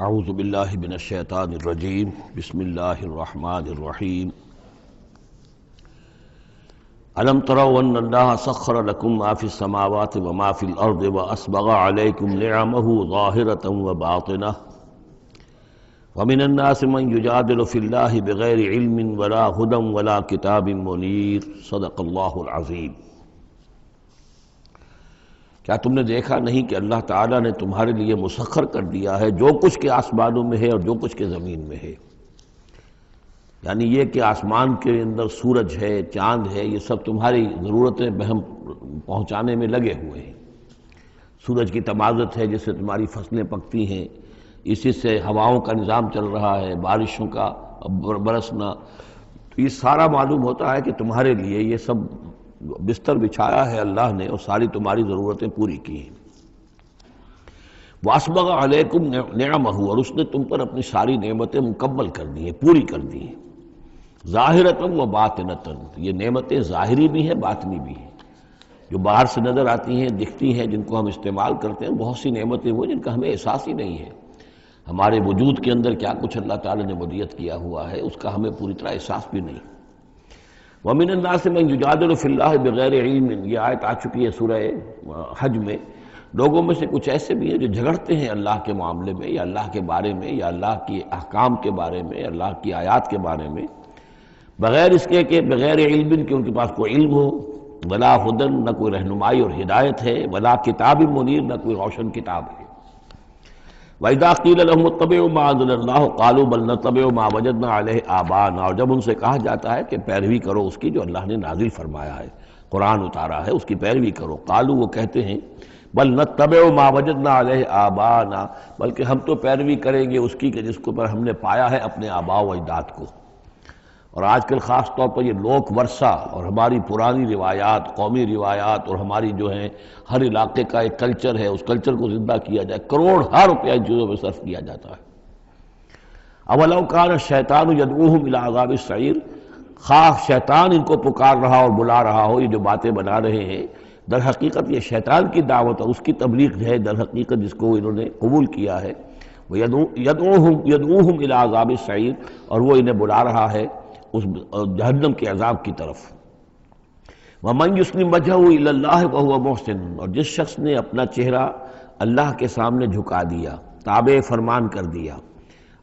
اعوذ باللہ من الشیطان الرجیم بسم اللہ الرحمن الرحیم الم تروا ان اللہ سخر لکم ما فی السماوات وما فی الارض واسبغ علیکم نعمہ ظاہرۃ وباطنہ ومن الناس من یجادل فی اللہ بغیر علم ولا ہدی ولا کتاب منیر صدق اللہ العظیم۔ کیا تم نے دیکھا نہیں کہ اللہ تعالیٰ نے تمہارے لیے مسخر کر دیا ہے جو کچھ کے آسمانوں میں ہے اور جو کچھ کے زمین میں ہے؟ یعنی یہ کہ آسمان کے اندر سورج ہے، چاند ہے، یہ سب تمہاری ضرورتیں بہم پہنچانے میں لگے ہوئے ہیں۔ سورج کی تمازت ہے جس سے تمہاری فصلیں پکتی ہیں، اسی سے ہواؤں کا نظام چل رہا ہے، بارشوں کا برسنا، تو یہ سارا معلوم ہوتا ہے کہ تمہارے لیے یہ سب بستر بچھایا ہے اللہ نے اور ساری تمہاری ضرورتیں پوری کی ہیں۔ وَأَسْبَغَ عَلَيْكُمْ نِعَمَهُ، اور اس نے تم پر اپنی ساری نعمتیں مکمل کر دی ہیں، پوری کر دی ہیں۔ ظاہرۃ و باطنۃ، یہ نعمتیں ظاہری بھی ہیں، باطنی بھی ہیں، جو باہر سے نظر آتی ہیں، دکھتی ہیں، جن کو ہم استعمال کرتے ہیں۔ بہت سی نعمتیں وہ جن کا ہمیں احساس ہی نہیں ہے، ہمارے وجود کے اندر کیا کچھ اللہ تعالیٰ نے ودیت کیا ہوا ہے اس کا ہمیں پوری طرح احساس بھی نہیں۔ وَمِنَ النَّاسِ مَن يُجَادِلُ فِي اللَّهِ بِغَيْرِ عِلْمٍ، یہ آیت آ چکی ہے سورہ حج میں۔ لوگوں میں سے کچھ ایسے بھی ہیں جو جھگڑتے ہیں اللہ کے معاملے میں، یا اللہ کے بارے میں، یا اللہ کی احکام کے بارے میں، اللہ کی آیات کے بارے میں، بغیر اس کے کہ بغیر علم کہ ان کے پاس کوئی علم ہو، ولا ہدن، نہ کوئی رہنمائی اور ہدایت ہے، ولا کتاب منیر، نہ کوئی روشن کتاب ہے۔ وَإِذَا قِيلَ لَهُمُ اتَّبِعُوا مَا أَنزَلَ اللَّهُ قَالُوا بَلْ نَتَّبِعُ مَا وَجَدْنَا عَلَيْهِ آبَاءَنَا، اور جب ان سے کہا جاتا ہے کہ پیروی کرو اس کی جو اللہ نے نازل فرمایا ہے، قرآن اتارا ہے، اس کی پیروی کرو، قالوا، وہ کہتے ہیں، بل نتبع ما وجدنا علیہ آباءنا، بلکہ ہم تو پیروی کریں گے اس کی کہ جس کو پر ہم نے پایا ہے اپنے آباء و اجداد کو۔ اور آج کل خاص طور پر یہ لوک ورثہ اور ہماری پرانی روایات، قومی روایات، اور ہماری جو ہیں ہر علاقے کا ایک کلچر ہے، اس کلچر کو زندہ کیا جائے، کروڑ ہر روپیہ ان چیزوں میں صرف کیا جاتا ہے۔ اولو کان الشیطان یدعوہم الی عذاب السعیر، خواہ شیطان ان کو پکار رہا اور بلا رہا ہو، یہ جو باتیں بنا رہے ہیں در حقیقت یہ شیطان کی دعوت اور اس کی تبلیغ ہے در حقیقت، جس کو انہوں نے قبول کیا ہے۔ یدعوہم الی عذاب السعیر، اور وہ انہیں بلا رہا ہے اس جہنم کے عذاب کی طرف۔ وَمَن يُسْلِمْ وَجْهَهُ إِلَى اللَّهِ وَهُوَ مُحْسِنٌ، اور جس شخص نے اپنا چہرہ اللہ کے سامنے جھکا دیا، تابع فرمان کر دیا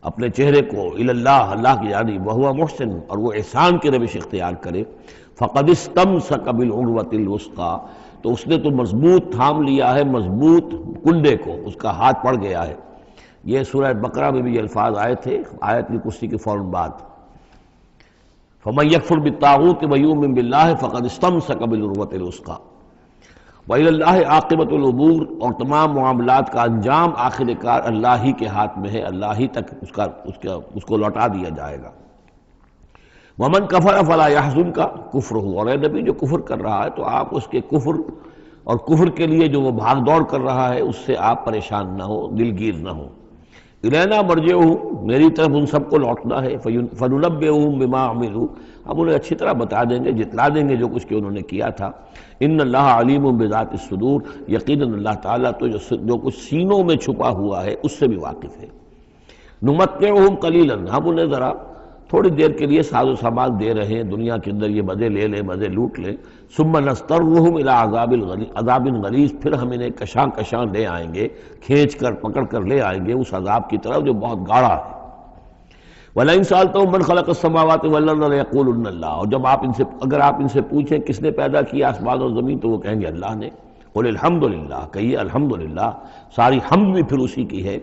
اپنے چہرے کو الی اللہ، اللہ کی جانب، وَهُوَ مُحْسِنٌ، اور وہ احسان کی روش اختیار کرے، فَقَدِ اسْتَمْسَكَ بِالْعُرْوَةِ الْوُثْقَىٰ، تو اس نے تو مضبوط تھام لیا ہے، مضبوط کنڈے کو، اس کا ہاتھ پڑ گیا ہے۔ یہ سورہ بقرہ میں بھی یہ الفاظ آئے تھے آیت الکرسی کے فوراً بعد۔ فَمَن يَكْفُرْ بِالطَّاغُوتِ وَيُؤْمِن بِاللَّهِ فَقَدِ اسْتَمْسَكَ بِالْعُرْوَةِ الْوُثْقَىٰ وَإِلَى اللَّهِ عَاقِبَةُ الْأُمُورِ، اور تمام معاملات کا انجام آخر کار اللہ ہی کے ہاتھ میں ہے، اللہ ہی تک اس کو لوٹا دیا جائے گا۔ وَمَن كَفَرَ فَلَا يَحْزُنكَ كُفْرُهُ، اور اے نبی جو کفر کر رہا ہے تو آپ اس کے کفر اور کفر کے لیے جو وہ بھاگ دوڑ کر رہا ہے اس سے آپ پریشان نہ ہو، دلگیر نہ ہو۔ الینا مرجعہم، میری طرف ان سب کو لوٹنا ہے، فننبئہم بما عملوا، ہم انہیں اچھی طرح بتا دیں گے، جتلا دیں گے جو کچھ کہ انہوں نے کیا تھا۔ ان اللہ علیم بذات الصدور، یقیناً اللہ تعالیٰ تو جو کچھ سینوں میں چھپا ہوا ہے اس سے بھی واقف ہے۔ نمتعہم قلیلا، ہم انہیں ذرا تھوڑی دیر کے لیے ساز و سامان دے رہے ہیں، دنیا کے اندر یہ مزے لے لیں، مزے لوٹ لیں۔ ثم نضطرہم الی عذاب غلیظ، پھر ہم انہیں کشاں کشاں لے آئیں گے، کھینچ کر پکڑ کر لے آئیں گے اس عذاب کی طرف جو بہت گاڑھا ہے۔ وَلَئِن سَأَلْتَهُم مَّن خَلَقَ السَّمَاوَاتِ وَالْأَرْضَ لَيَقُولُنَّ اللَّهُ، اور جب اگر آپ ان سے پوچھیں کس نے پیدا کیا آسمان اور زمین تو وہ کہیں گے اللہ نے۔ قُلِ الْحَمْدُلِلَّهِ، کہیے الحمدللہ، ساری حمد بھی پھر اسی کی ہے۔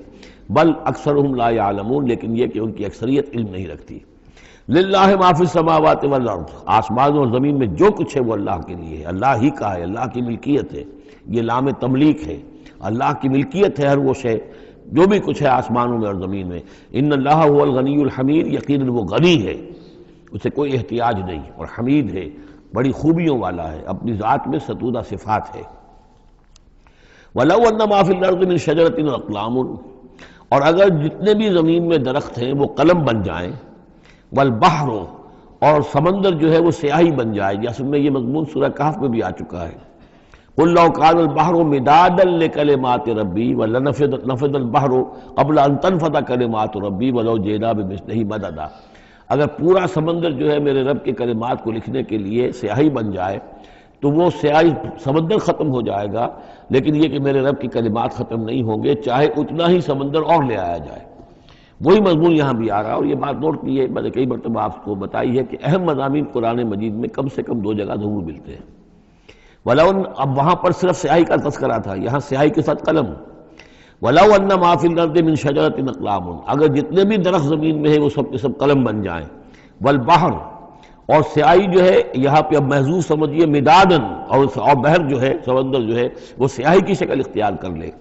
بل اکثرہم لا یعلمون، لیکن یہ کہ ان کی اکثریت علم نہیں رکھتی۔ للہ ما فی السماوات والارض، آسمان اور زمین میں جو کچھ ہے وہ اللہ کے لیے ہے، اللہ ہی کا ہے، اللہ کی ملکیت ہے، یہ لام تملیک ہے، اللہ کی ملکیت ہے ہر وہ شے جو بھی کچھ ہے آسمانوں میں اور زمین میں۔ ان اللہ هو الغنی الحمید، یقیناً وہ غنی ہے، اسے کوئی احتیاج نہیں، اور حمید ہے، بڑی خوبیوں والا ہے، اپنی ذات میں ستودہ صفات ہے۔ وَلَوْ أَنَّ مَا فِي الْأَرْضِ مِنْ شَجَرَةٍ أَقْلَامٌ، اور اگر جتنے بھی زمین میں درخت ہیں وہ قلم بن جائیں، والبحر، اور سمندر جو ہے وہ سیاہی بن جائے، جیسے میں یہ مضمون سورہ کہف میں بھی آ چکا ہے۔ قل لو كان البحر مدادا لكلمات ربي ولنفد البحر قبل ان تنفد كلمات ربي ولو جئنا بمثله مددا، اگر پورا سمندر جو ہے میرے رب کے کلمات کو لکھنے کے لیے سیاہی بن جائے تو وہ سیاہی سمندر ختم ہو جائے گا، لیکن یہ کہ میرے رب کی کلمات ختم نہیں ہوں گے چاہے اتنا ہی سمندر اور لے آیا جائے۔ وہی مضمون یہاں بھی آ رہا، اور یہ بات نوٹ کی ہے، میں نے کئی مرتبہ آپ کو بتائی ہے کہ اہم مضامین قرآن مجید میں کم سے کم 2 جگہ ضرور ملتے ہیں۔ وَلَوْ، اب وہاں پر صرف سیاہی کا تذکرہ تھا، یہاں سیاہی کے ساتھ قلم۔ وَلَوْ أَنَّ مَا فِي الْأَرْضِ مِنْ شَجَرَةٍ أَقْلَامٌ، اگر جتنے بھی درخت زمین میں ہیں وہ سب کے سب قلم بن جائیں۔ وَالْبَحْرُ، اور سیاہی جو ہے یہاں پہ اب محظوظ سمجھیے مدادن، اور بحر جو ہے سمندر جو ہے وہ سیاہی کی شکل اختیار کر لے۔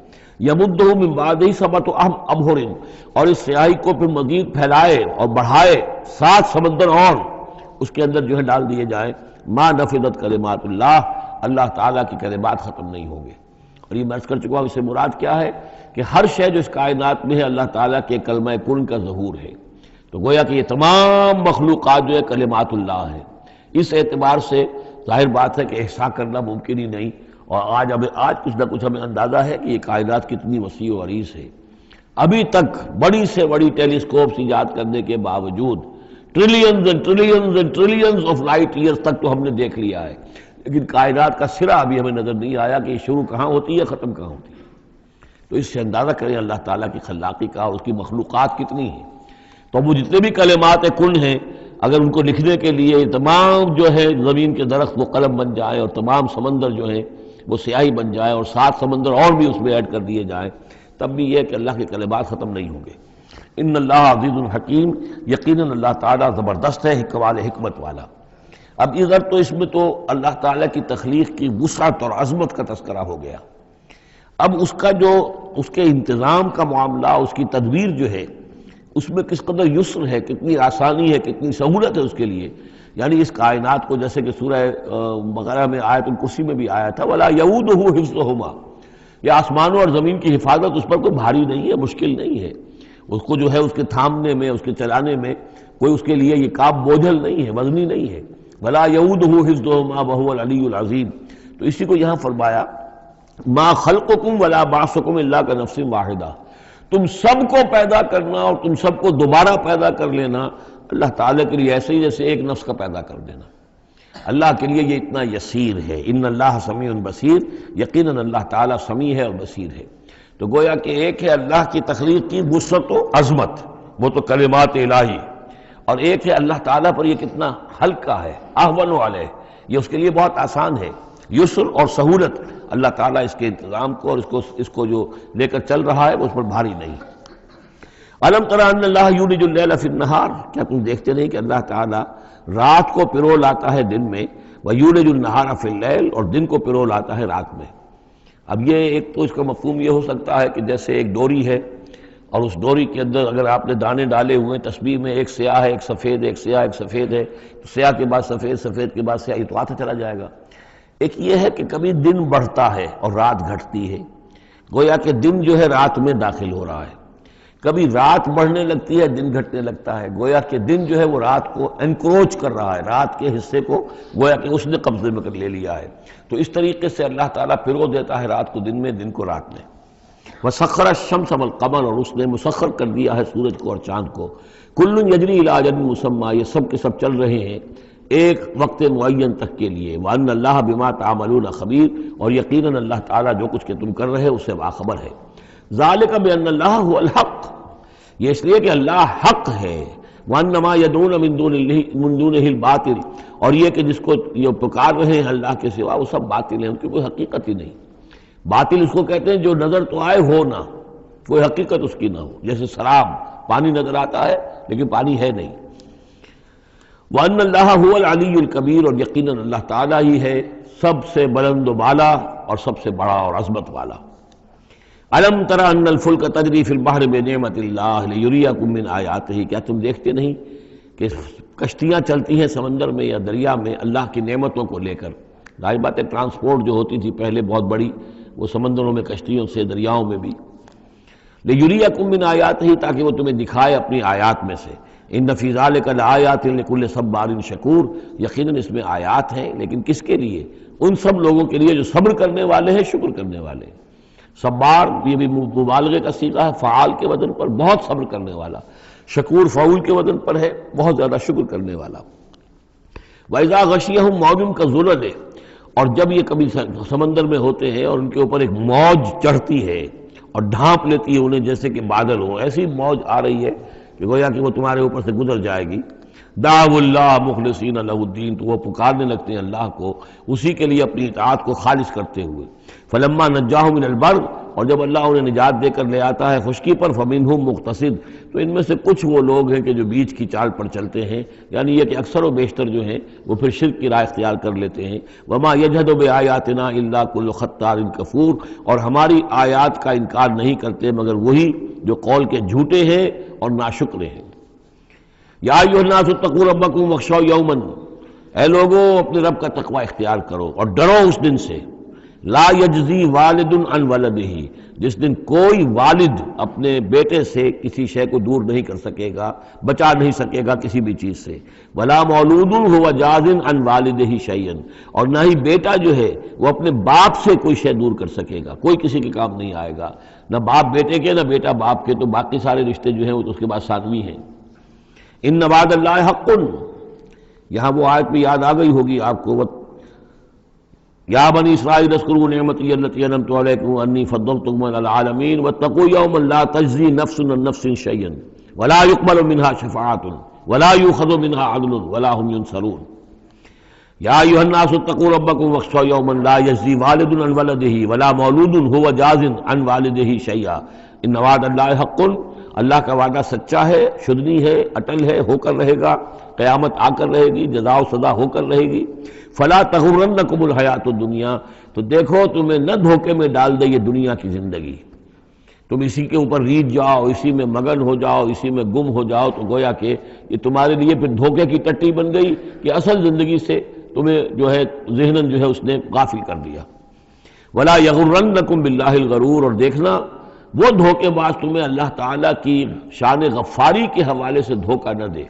یمدہ من بعدہ سبعۃ ابحر، اور اس سیاہی کو پھر مزید پھیلائے اور بڑھائے 7 سمندر اور اس کے اندر جو ہے ڈال دیے جائیں۔ ما نفدت کلمات اللہ، اللہ تعالیٰ کی کلمات ختم نہیں ہوں گے۔ اور یہ میں عرض کر چکا ہوں، اس سے مراد کیا ہے کہ ہر شے جو اس کائنات میں ہے اللہ تعالیٰ کے کلمہ کن کا ظہور ہے، تو گویا کہ یہ تمام مخلوقات جو ہے کلمات اللہ ہے۔ اس اعتبار سے ظاہر بات ہے کہ احصاء کرنا ممکن ہی نہیں، اور آج کچھ نہ کچھ ہمیں اندازہ ہے کہ یہ کائنات کتنی وسیع و عریض ہے۔ ابھی تک بڑی سے بڑی ٹیلیسکوپس ایجاد کرنے کے باوجود trillions and trillions and trillions of light years تک تو ہم نے دیکھ لیا ہے، لیکن کائنات کا سرا ابھی ہمیں نظر نہیں آیا کہ یہ شروع کہاں ہوتی ہے ختم کہاں ہوتی ہے۔ تو اس سے اندازہ کریں اللہ تعالیٰ کی خلاقی کا اور اس کی مخلوقات کتنی ہیں۔ تو وہ جتنے بھی کلمات کن ہیں، اگر ان کو لکھنے کے لیے تمام جو ہے زمین کے درخت وہ قلم بن جائیں اور تمام سمندر جو ہیں وہ سیاہی بن جائے اور 7 سمندر اور بھی اس میں ایڈ کر دیے جائیں، تب بھی یہ کہ اللہ کے کلمات ختم نہیں ہوں گے۔ ان اللہ عزیز الحکیم، یقیناً اللہ تعالیٰ زبردست ہے، حکمت والا۔ اب ادھر تو اس میں تو اللہ تعالیٰ کی تخلیق کی وسعت اور عظمت کا تذکرہ ہو گیا، اب اس کا جو اس کے انتظام کا معاملہ، اس کی تدبیر جو ہے اس میں کس قدر یسر ہے، کتنی آسانی ہے، کتنی سہولت ہے اس کے لیے۔ یعنی اس کائنات کو جیسے کہ سورہ بقرہ میں آیت الکرسی میں بھی آیا تھا وَلَا يَئُودُهُ حِفْظُهُمَا، یہ آسمانوں اور زمین کی حفاظت اس پر کوئی بھاری نہیں ہے، مشکل نہیں ہے، اس کو جو ہے اس کے تھامنے میں، اس کے چلانے میں کوئی اس کے لیے یہ کام بوجھل نہیں ہے، وزنی نہیں ہے۔ وَلَا يَئُودُهُ حِفْظُهُمَا وَهُوَ الْعَلِيُّ الْعَظِيمُ، تو اسی کو یہاں فرمایا مَا خَلْقُكُمْ وَلَا بَعْثُكُمْ إِلَّا كَنَفْسٍ وَاحِدَةٍ، تم سب کو پیدا کرنا اور تم سب کو دوبارہ پیدا کر لینا اللہ تعالیٰ کے لیے ایسے ہی جیسے ایک نفس کا پیدا کر دینا، اللہ کے لیے یہ اتنا یسیر ہے۔ ان اللہ سمیع بصیر، یقیناً اللہ تعالیٰ سمیع ہے اور بصیر ہے۔ تو گویا کہ ایک ہے اللہ کی تخلیق کی وسعت و عظمت، وہ تو کلمات الہی، اور ایک ہے اللہ تعالیٰ پر یہ کتنا ہلکا ہے، اہون علیہ، یہ اس کے لیے بہت آسان ہے، یسر اور سہولت اللہ تعالیٰ اس کے انتظام کو اور اس کو جو لے کر چل رہا ہے وہ اس پر بھاری نہیں۔ الم تر ان اللہ یولج اللیل فی النہار، کیا تم دیکھتے نہیں کہ اللہ تعالیٰ رات کو پرو لاتا ہے دن میں، ویولج النہار فی اللیل، اور دن کو پرو لاتا ہے رات میں۔ اب یہ ایک تو اس کا مفہوم یہ ہو سکتا ہے کہ جیسے ایک ڈوری ہے اور اس ڈوری کے اندر اگر آپ نے دانے ڈالے ہوئے تسبیح میں، ایک سیاہ ہے ایک سفید ہے، ایک سیاہ ایک سفید ہے، تو سیاہ کے بعد سفید، سفید کے بعد سیاہ، یہ تو آتا چلا جائے گا۔ ایک یہ ہے کہ کبھی دن بڑھتا ہے اور رات گھٹتی ہے، گویا کہ دن جو ہے رات میں داخل ہو رہا ہے، کبھی رات بڑھنے لگتی ہے دن گھٹنے لگتا ہے، گویا کہ دن جو ہے وہ رات کو انکروچ کر رہا ہے، رات کے حصے کو گویا کہ اس نے قبضے میں کر لے لیا ہے۔ تو اس طریقے سے اللہ تعالیٰ پرو دیتا ہے رات کو دن میں، دن کو رات میں۔ وَسَخَّرَ الشَّمْسَ وَالْقَمَرَ، اور اس نے مسخر کر دیا ہے سورج کو اور چاند کو۔ كُلٌّ يَجْرِي إِلَىٰ أَجَلٍ مُّسَمًّى، یہ سب کے سب چل رہے ہیں ایک وقت معین تک کے لیے۔ وَأَنَّ اللَّهَ بِمَا تَعْمَلُونَ خَبِيرٌ، اور یقیناً اللہ تعالیٰ جو کچھ کہ تم کر رہے اس سے باخبر ہے۔ ذَلِكَ بِأَنَّ اللَّهَ هُوَ الْحَقُّ، یہ اس لیے کہ اللہ حق ہے۔ وَأَنَّ مَا يَدْعُونَ مِن دُونِهِ الْبَاطِلُ، اور یہ کہ جس کو یہ پکار رہے ہیں اللہ کے سوا وہ سب باطل ہیں، ان کی کوئی حقیقت ہی نہیں۔ باطل اس کو کہتے ہیں جو نظر تو آئے ہو نہ، کوئی حقیقت اس کی نہ ہو، جیسے سراب، پانی نظر آتا ہے لیکن پانی ہے نہیں۔ وَأَنَّ اللَّهَ هُوَ الْعَلِيُّ الْكَبِيرُ، اور یقیناً اللہ تعالیٰ ہی ہے سب سے بلند و بالا اور سب سے بڑا اور عظمت والا۔ أَلَمْ تَرَ أَنَّ الْفُلْكَ تَجْرِي فِي الْبَحْرِ بِنِعْمَتِ اللَّهِ لِيُرِيَكُم مِّنْ آيَاتِهِ، کیا تم دیکھتے نہیں کہ کشتیاں چلتی ہیں سمندر میں یا دریا میں اللہ کی نعمتوں کو لے کر؟ ظاہر بات ہے ٹرانسپورٹ جو ہوتی تھی پہلے بہت بڑی، وہ سمندروں میں کشتیوں سے، دریاؤں میں بھی۔ لِيُرِيَكُم مِّنْ آيَاتِهِ، تاکہ وہ تمہیں دکھائے اپنی آیات میں سے۔ ان فی ذلک لآیات لکل صبار شکور، یقیناً اس میں آیات ہیں، لیکن کس کے لیے؟ ان سب لوگوں کے لیے جو صبر کرنے والے ہیں، شکر کرنے والے ہیں۔ صبار یہ بھی مبالغے کا صیغہ ہے، فعال کے وزن پر، بہت صبر کرنے والا۔ شکور فعول کے وزن پر ہے، بہت زیادہ شکر کرنے والا۔ وَإِذَا غَشِيَهُم مَّوْجٌ كَالظُّلَلِ، اور جب یہ کبھی سمندر میں ہوتے ہیں اور ان کے اوپر ایک موج چڑھتی ہے اور ڈھانپ لیتی ہے انہیں جیسے کہ بادل ہو، ایسی موج آ رہی ہے کہ گویا کہ وہ تمہارے اوپر سے گزر جائے گی۔ دعوا اللہ مخلصین لہ الدین، تو وہ پکارنے لگتے ہیں اللہ کو اسی کے لیے اپنی اطاعت کو خالص کرتے ہوئے۔ فلما نجاہم من البر، اور جب اللہ انہیں نجات دے کر لے آتا ہے خشکی پر، فمنہم مقتصد، تو ان میں سے کچھ وہ لوگ ہیں کہ جو بیچ کی چال پر چلتے ہیں، یعنی یہ کہ اکثر و بیشتر جو ہیں وہ پھر شرک کی راہ اختیار کر لیتے ہیں۔ وما یجحد بآیاتنا الا کل ختار کفور، اور ہماری آیات کا انکار نہیں کرتے مگر وہی جو قول کے جھوٹے ہیں اور ناشکرے ہیں۔ یا ایھا الناس اتقوا ربکم واخشوا یوما، اے لوگو اپنے رب کا تقوی اختیار کرو اور ڈرو اس دن سے، لا یجزی والد عن ولدہ، جس دن کوئی والد اپنے بیٹے سے کسی شے کو دور نہیں کر سکے گا، بچا نہیں سکے گا کسی بھی چیز سے، ولا مولود هو جاز عن والدہ شیئا، اور نہ ہی بیٹا جو ہے وہ اپنے باپ سے کوئی شے دور کر سکے گا، کوئی کسی کے کام نہیں آئے گا، نہ باپ بیٹے کے نہ بیٹا باپ کے، تو باقی سارے رشتے جو ہیں وہ تو اس کے بعد ثانوی ہیں۔ ان وعد اللہ حق، یہاں وہ آیت بھی یاد آ گئی ہوگی آپ کو، یا بنی اسرائیل اذکروا نعمتی التی انعمت علیکم انی فضلتکم علی العالمین واتقوا یوما لا تجزی نفس عن نفس شیئا ولا یقبل منها شفاعۃ ولا یؤخذ منها عدل ولا هم ینصرون۔ یا ایھا الناس اتقوا ربکم واخشوا یوما لا یجزی والد عن ولدہ ولا مولود هو جاز عن والدہ شیئا ان وعد اللہ حق، اللہ کا وعدہ سچا ہے، شدنی ہے، اٹل ہے، ہو کر رہے گا، قیامت آ کر رہے گی، جزا و سزا ہو کر رہے گی۔ فلا تغرنکم الحیات الدنیا، تو دیکھو تمہیں نہ دھوکے میں ڈال دے یہ دنیا کی زندگی، تم اسی کے اوپر ریجھ جاؤ، اسی میں مگن ہو جاؤ، اسی میں گم ہو جاؤ، تو گویا کہ یہ تمہارے لیے پھر دھوکے کی ٹٹی بن گئی کہ اصل زندگی سے تمہیں جو ہے ذہناً جو ہے اس نے غافل کر دیا۔ ولا یغرنکم باللہ الغرور، اور دیکھنا وہ دھوکے باز تمہیں اللہ تعالیٰ کی شان غفاری کے حوالے سے دھوکہ نہ دے۔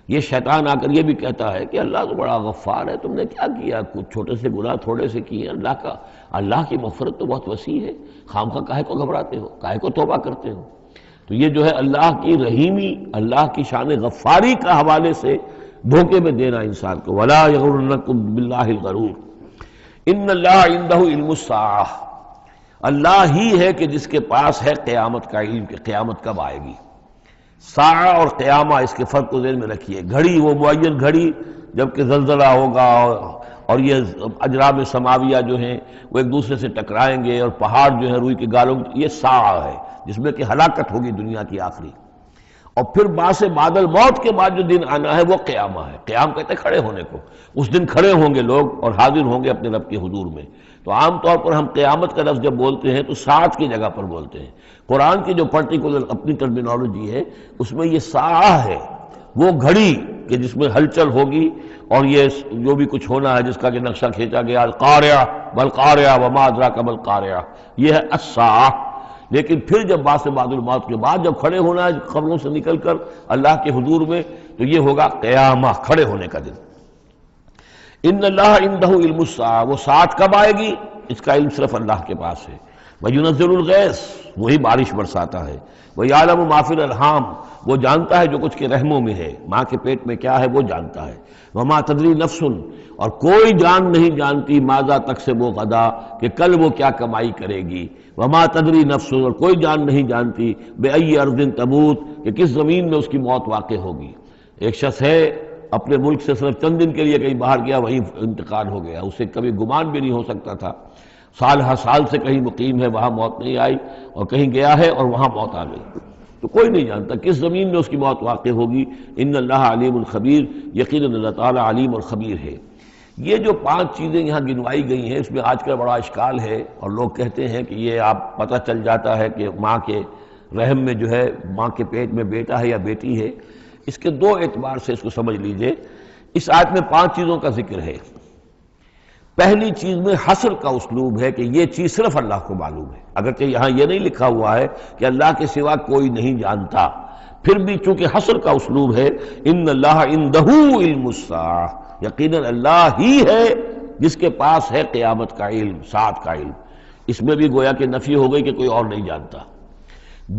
یہ شیطان آ کر یہ بھی کہتا ہے کہ اللہ تو بڑا غفار ہے، تم نے کیا کیا، کچھ چھوٹے سے گناہ تھوڑے سے کیے، اللہ کی مغفرت تو بہت وسیع ہے، خامخواہ کاہے کو گھبراتے ہو، کاہے کو توبہ کرتے ہو۔ تو یہ جو ہے اللہ کی رحیمی، اللہ کی شان غفاری کا حوالے سے دھوکے میں دینا انسان کو۔ ولا یغرنکم باللہ الغرور ان اللہ عندہ علم الساعہ، اللہ ہی ہے کہ جس کے پاس ہے قیامت کا علم کہ قیامت کب آئے گی۔ ساعہ اور قیامہ، اس کے فرق کو ذہن میں رکھیے۔ گھڑی وہ معین گھڑی جب کہ زلزلہ ہوگا اور یہ اجرام سماویہ جو ہیں وہ ایک دوسرے سے ٹکرائیں گے اور پہاڑ جو ہے روئی کے گالوں، یہ ساعہ ہے جس میں کہ ہلاکت ہوگی دنیا کی آخری۔ اور پھر باعث بادل موت کے بعد جو دن آنا ہے وہ قیامہ ہے۔ قیام کہتے ہیں کھڑے ہونے کو، اس دن کھڑے ہوں گے لوگ اور حاضر ہوں گے اپنے رب کے حضور میں۔ تو عام طور پر ہم قیامت کا لفظ جب بولتے ہیں تو ساعت کی جگہ پر بولتے ہیں۔ قرآن کی جو پرٹیکولر اپنی ٹرمینالوجی ہے اس میں یہ ساعہ ہے، وہ گھڑی کہ جس میں ہلچل ہوگی اور یہ جو بھی کچھ ہونا ہے جس کا کہ نقشہ کھینچا گیا، القاریہ والقاریہ وما ادراک ما القاریہ، یہ ہے الساعہ۔ لیکن پھر جب باعث بعد الموت کے بعد جب کھڑے ہونا ہے قبروں سے نکل کر اللہ کے حضور میں، تو یہ ہوگا قیامہ، کھڑے ہونے کا دن۔ ان اللہ عندہ علم الساعہ، وہ ساعت کب آئے گی اس کا علم صرف اللہ کے پاس ہے۔ وَيُنَزِّلُ الْغَيْثَ، وہی بارش برساتا ہے۔ وَيَعْلَمُ مَا فِي الْأَرْحَامِ، وہ جانتا ہے جو کچھ کے رحموں میں ہے، ماں کے پیٹ میں کیا ہے وہ جانتا ہے۔ وَمَا تَدْرِي نَفْسٌ، اور کوئی جان نہیں جانتی ماذا تکسب غدا، کہ کل وہ کیا کمائی کرے گی۔ وَمَا تَدْرِي نَفْسٌ، اور کوئی جان نہیں جانتی بِأَيِّ أَرْضٍ تَمُوتُ، کہ کس زمین میں اس کی موت واقع ہوگی۔ ایک شخص ہے اپنے ملک سے صرف چند دن کے لیے کہیں باہر گیا، وہیں انتقال ہو گیا، اسے کبھی گمان بھی نہیں ہو سکتا تھا، سال ہر سال سے کہیں مقیم ہے وہاں موت نہیں آئی، اور کہیں گیا ہے اور وہاں موت آ گئی۔ تو کوئی نہیں جانتا کس زمین میں اس کی موت واقع ہوگی۔ ان اللہ علیم الخبیر، یقیناً اللہ تعالیٰ علیم اور خبیر ہے۔ یہ جو 5 چیزیں یہاں گنوائی گئی ہیں اس میں آج کل بڑا اشکال ہے، اور لوگ کہتے ہیں کہ یہ آپ پتہ چل جاتا ہے کہ ماں کے رحم میں جو ہے، ماں کے پیٹ میں بیٹا ہے یا بیٹی ہے۔ اس کے 2 اعتبار سے اس کو سمجھ لیجئے۔ اس آیت میں 5 چیزوں کا ذکر ہے۔ پہلی چیز میں حصر کا اسلوب ہے کہ یہ چیز صرف اللہ کو معلوم ہے، اگرچہ یہاں یہ نہیں لکھا ہوا ہے کہ اللہ کے سوا کوئی نہیں جانتا، پھر بھی چونکہ حصر کا اسلوب ہے، ان اللہ عندہ علم الساعہ، یقیناً اللہ ہی ہے جس کے پاس ہے قیامت کا علم، ساعت کا علم۔ اس میں بھی گویا کہ نفی ہو گئی کہ کوئی اور نہیں جانتا۔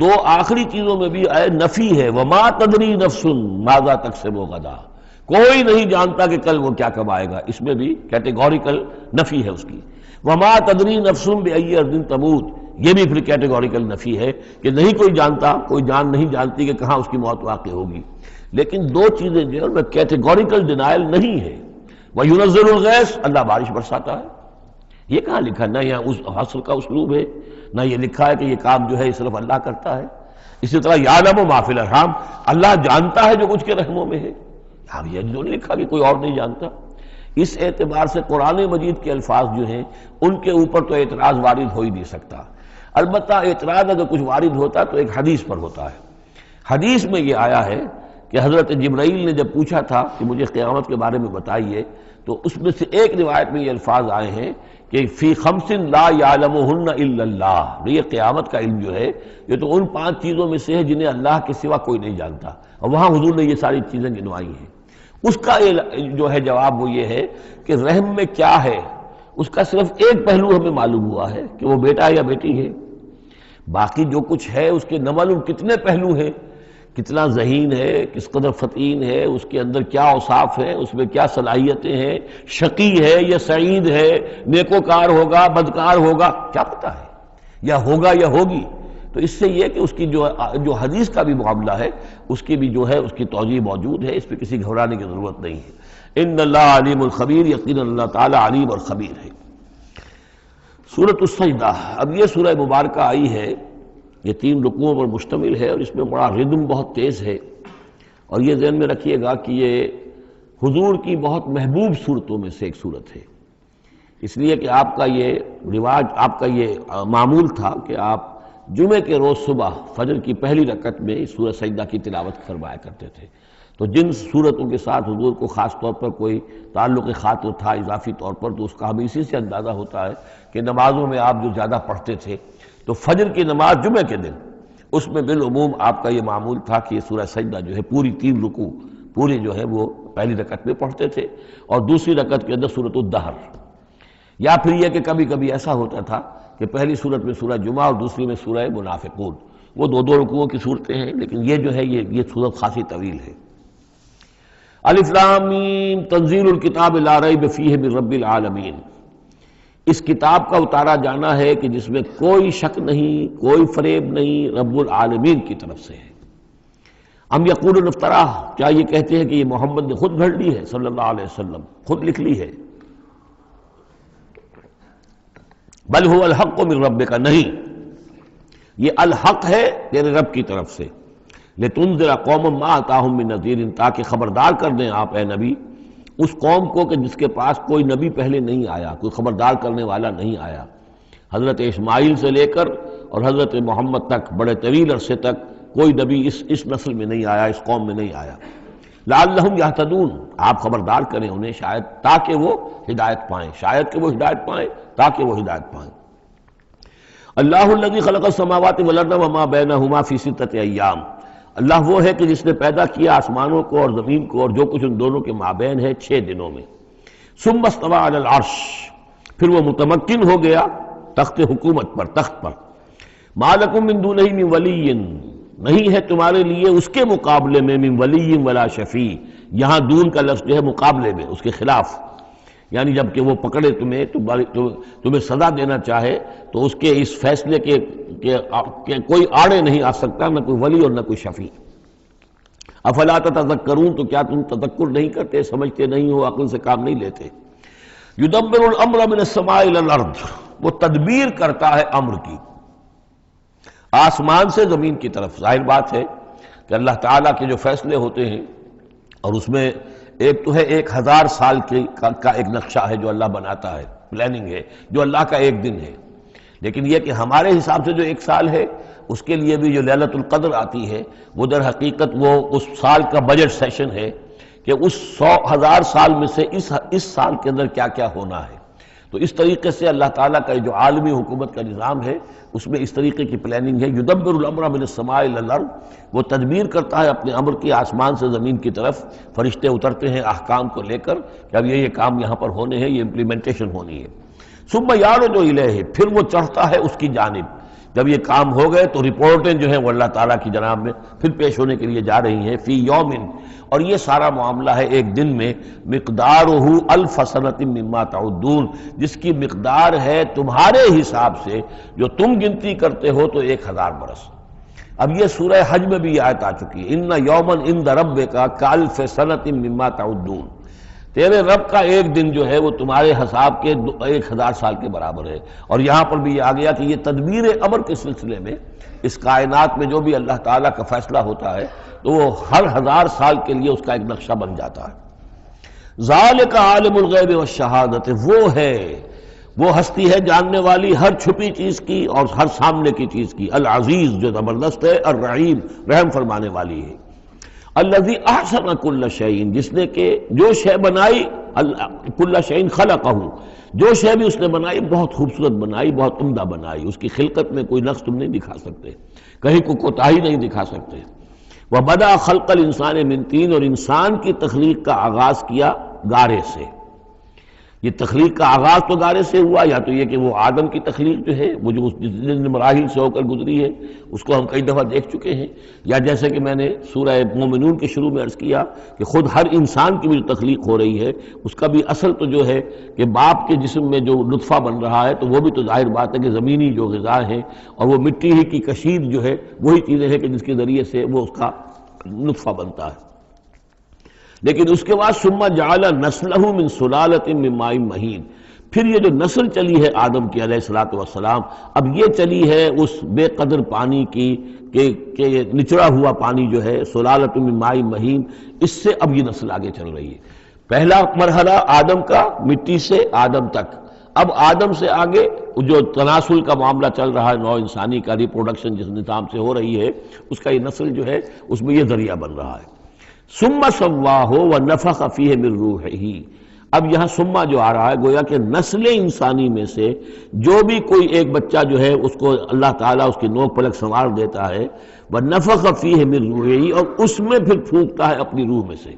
دو آخری چیزوں میں بھی نفی ہے، وما تدری نفس ماذا تکسب غدا، کوئی نہیں جانتا کہ کل وہ کیا کمائے گا، اس میں بھی کیٹیگوریکل نفی ہے اس کی۔ وما تدری نفس بأی ارض تموت، یہ بھی پھر کیٹیگوریکل نفی ہے کہ نہیں کوئی جانتا، کوئی جان نہیں جانتی کہ کہاں اس کی موت واقع ہوگی۔ لیکن دو چیزیں جو ہے کیٹیگوریکل ڈینائل نہیں ہے۔ وَيُنَزِّلُ الْغَيْثَ، اللہ بارش برساتا ہے، یہ کہاں لکھا؟ نہ یہاں اس حصر کا اسلوب ہے، نہ یہ لکھا ہے کہ یہ کام جو ہے صرف اللہ کرتا ہے۔ اسی طرح یعلم ما فی الارحام، اللہ جانتا ہے جو کچھ کے رحموں میں ہے، اب یہ جو نہیں لکھا کہ کوئی اور نہیں جانتا۔ اس اعتبار سے قرآن مجید کے الفاظ جو ہیں ان کے اوپر تو اعتراض وارد ہو ہی نہیں سکتا۔ البتہ اعتراض اگر کچھ وارد ہوتا تو ایک حدیث پر ہوتا ہے۔ حدیث میں یہ آیا ہے کہ حضرت جبرائیل نے جب پوچھا تھا کہ مجھے قیامت کے بارے میں بتائیے، تو اس میں سے ایک روایت میں یہ الفاظ آئے ہیں کہ فی خمس لا یعلمہن الا اللہ، یہ قیامت کا علم جو ہے یہ تو ان 5 چیزوں میں سے ہے جنہیں اللہ کے سوا کوئی نہیں جانتا، اور وہاں حضور نے یہ ساری چیزیں گنوائی ہیں۔ اس کا جو ہے جواب وہ یہ ہے کہ رحم میں کیا ہے اس کا صرف ایک پہلو ہمیں معلوم ہوا ہے کہ وہ بیٹا یا بیٹی ہے، باقی جو کچھ ہے اس کے نہ معلوم کتنے پہلو ہیں، کتنا ذہین ہے، کس قدر فطین ہے، اس کے اندر کیا اوصاف ہے، اس میں کیا صلاحیتیں ہیں، شقی ہے یا سعید ہے، نیکوکار ہوگا بدکار ہوگا، کیا پتہ ہے، یا ہوگا یا ہوگی۔ تو اس سے یہ کہ اس کی جو حدیث کا بھی معاملہ ہے اس کی بھی جو ہے اس کی توجیہ موجود ہے، اس پہ کسی گھبرانے کی ضرورت نہیں ہے۔ ان اللہ علیم الخبیر، یقیناً اللہ تعالیٰ علیم اور خبیر ہے۔ سورۃ السجدہ، اب یہ سورہ مبارکہ آئی ہے، یہ 3 رکوعوں پر مشتمل ہے، اور اس میں بڑا ردم بہت تیز ہے، اور یہ ذہن میں رکھیے گا کہ یہ حضور کی بہت محبوب صورتوں میں سے ایک صورت ہے، اس لیے کہ آپ کا یہ رواج، آپ کا یہ معمول تھا کہ آپ جمعے کے روز صبح فجر کی پہلی رکعت میں اس سورہ سجدہ کی تلاوت فرمایا کرتے تھے۔ تو جن صورتوں کے ساتھ حضور کو خاص طور پر کوئی تعلق خاطر تھا اضافی طور پر، تو اس کا ہمیں اسی سے اندازہ ہوتا ہے کہ نمازوں میں آپ جو زیادہ پڑھتے تھے، تو فجر کی نماز جمعے کے دن اس میں بالعموم آپ کا یہ معمول تھا کہ یہ سورہ سجدہ جو ہے پوری 3 رکوع پوری جو ہے وہ پہلی رکعت میں پڑھتے تھے، اور دوسری رکعت کے اندر سورۃ الدہر، یا پھر یہ کہ کبھی کبھی ایسا ہوتا تھا کہ پہلی سورت میں سورہ جمعہ اور دوسری میں سورہ منافقون، وہ 2 رکوعوں کی صورتیں ہیں، لیکن یہ جو ہے یہ صورت خاصی طویل ہے۔ الف لام میم تنزیل الکتاب لا ریب فیہ من رب العالمین، اس کتاب کا اتارا جانا ہے کہ جس میں کوئی شک نہیں، کوئی فریب نہیں، رب العالمین کی طرف سے ہے۔ ام یقولون افتراہ، کیا یہ کہتے ہیں کہ یہ محمد نے خود گھڑ لی ہے صلی اللہ علیہ وسلم، خود لکھ لی ہے؟ بل هو الحق من ربک، نہیں، یہ الحق ہے تیرے رب کی طرف سے، لتنذر قوما ما اتاہم من نذیر، تاکہ خبردار کر دیں آپ اے نبی اس قوم کو کہ جس کے پاس کوئی نبی پہلے نہیں آیا، کوئی خبردار کرنے والا نہیں آیا۔ حضرت اسماعیل سے لے کر اور حضرت محمد تک بڑے طویل عرصے تک کوئی نبی اس نسل میں نہیں آیا، اس قوم میں نہیں آیا۔ لعلہم یہتدون، آپ خبردار کریں انہیں شاید تاکہ وہ ہدایت پائیں، شاید کہ وہ ہدایت پائیں، تاکہ وہ ہدایت پائیں۔ اللہ الذی خلق السماوات والارض وما بینہما فی 6 ایام، اللہ وہ ہے کہ جس نے پیدا کیا آسمانوں کو اور زمین کو اور جو کچھ ان دونوں کے مابین ہے 6 دنوں میں۔ ثم استوى علی العرش، پھر وہ متمکن ہو گیا تخت حکومت پر، تخت پر۔ ما لکم من دونہ من ولی، نہیں ہے تمہارے لیے اس کے مقابلے میں من ولی ولا شفیع، یہاں دون کا لفظ جو ہے مقابلے میں، اس کے خلاف، یعنی جب کہ وہ پکڑے تمہیں سزا دینا چاہے تو اس کے اس فیصلے کے کوئی آڑے نہیں آ سکتا، نہ کوئی ولی اور نہ کوئی شفیع۔ افلا تتذکرون، تو کیا تم تذکر نہیں کرتے، سمجھتے نہیں ہو، عقل سے کام نہیں لیتے۔ یدبر الامر من السماء الى الارض، وہ تدبیر کرتا ہے امر کی آسمان سے زمین کی طرف۔ ظاہر بات ہے کہ اللہ تعالیٰ کے جو فیصلے ہوتے ہیں، اور اس میں ایک تو ہے 1000 سال کا ایک نقشہ ہے جو اللہ بناتا ہے، پلاننگ ہے، جو اللہ کا ایک دن ہے، لیکن یہ کہ ہمارے حساب سے جو 1 سال ہے اس کے لیے بھی جو لیلۃ القدر آتی ہے وہ در حقیقت وہ اس سال کا بجٹ سیشن ہے کہ اس 1000 سال میں سے اس سال کے اندر کیا کیا ہونا ہے۔ تو اس طریقے سے اللہ تعالیٰ کا جو عالمی حکومت کا نظام ہے اس میں اس طریقے کی پلاننگ ہے. یدبر الامر من السماء الی الارض، وہ تدبیر کرتا ہے اپنے امر کی آسمان سے زمین کی طرف. فرشتے اترتے ہیں احکام کو لے کر کہ اب یہ کام یہاں پر ہونے ہیں، یہ امپلیمنٹیشن ہونی ہے. ثم یعرج الیہ، پھر وہ چڑھتا ہے اس کی جانب. جب یہ کام ہو گئے تو رپورٹیں جو ہیں وہ اللہ تعالیٰ کی جناب میں پھر پیش ہونے کے لیے جا رہی ہیں. فی یومن، اور یہ سارا معاملہ ہے ایک دن میں. مقدارہ الف سنۃ مما تعدون، جس کی مقدار ہے تمہارے حساب سے جو تم گنتی کرتے ہو تو 1000 برس. اب یہ سورہ حج میں بھی یہ آیت آ چکی ہے، ان یومن عند ربک کالف سنۃ مما تعدون. تیرے رب کا ایک دن جو ہے وہ تمہارے حساب کے 1000 سال کے برابر ہے. اور یہاں پر بھی یہ آ گیا کہ یہ تدبیر امر کے سلسلے میں اس کائنات میں جو بھی اللہ تعالیٰ کا فیصلہ ہوتا ہے تو وہ ہر 1000 سال کے لیے اس کا ایک نقشہ بن جاتا ہے. ذالک عالم الغیب والشہادۃ، وہ ہستی ہے جاننے والی ہر چھپی چیز کی اور ہر سامنے کی چیز کی. العزیز، جو زبردست ہے، الرحیم، رحم فرمانے والی ہے. الذی احسن کل شیء، جس نے کہ جو شے بنائی، کل شیء خلقہ، جو شے بھی اس نے بنائی بہت خوبصورت بنائی، بہت عمدہ بنائی. اس کی خلقت میں کوئی نقص تم نہیں دکھا سکتے، کہیں کوئی کوتاہی نہیں دکھا سکتے. وبدأ خلق الانسان من طین، اور انسان کی تخلیق کا آغاز کیا گارے سے. یہ تخلیق کا آغاز تو گارے سے ہوا، یا تو یہ کہ وہ آدم کی تخلیق جو ہے وہ جو جن مراحل سے ہو کر گزری ہے اس کو ہم کئی دفعہ دیکھ چکے ہیں، یا جیسے کہ میں نے سورہ مومنون کے شروع میں عرض کیا کہ خود ہر انسان کی بھی جو تخلیق ہو رہی ہے اس کا بھی اصل تو جو ہے کہ باپ کے جسم میں جو نطفہ بن رہا ہے تو وہ بھی تو ظاہر بات ہے کہ زمینی جو غذا ہے اور وہ مٹی ہی کی کشید جو ہے وہی چیزیں ہیں کہ جس کے ذریعے سے وہ اس کا نطفہ بنتا ہے. لیکن اس کے بعد ثم جعل نسلہ من سلالۃ من ماء مہین، پھر یہ جو نسل چلی ہے آدم کی علیہ الصلوۃ والسلام، اب یہ چلی ہے اس بے قدر پانی کی کہ نچڑا ہوا پانی جو ہے سلالۃ من ماء مہین، اس سے اب یہ نسل آگے چل رہی ہے. پہلا مرحلہ آدم کا مٹی سے آدم تک، اب آدم سے آگے جو تناسل کا معاملہ چل رہا ہے نوع انسانی کا، ریپروڈکشن جس نظام سے ہو رہی ہے اس کا یہ نسل جو ہے اس میں یہ ذریعہ بن رہا ہے. ثم سواہ ونفخ فیہ من روحہ، اب یہاں سما جو آ رہا ہے گویا کہ نسل انسانی میں سے جو بھی کوئی ایک بچہ جو ہے اس کو اللہ تعالیٰ اس کی نوک پلک سنوار دیتا ہے، ونفخ فیہ من روحہ، اور اس میں پھر پھونکتا ہے اپنی روح میں سے.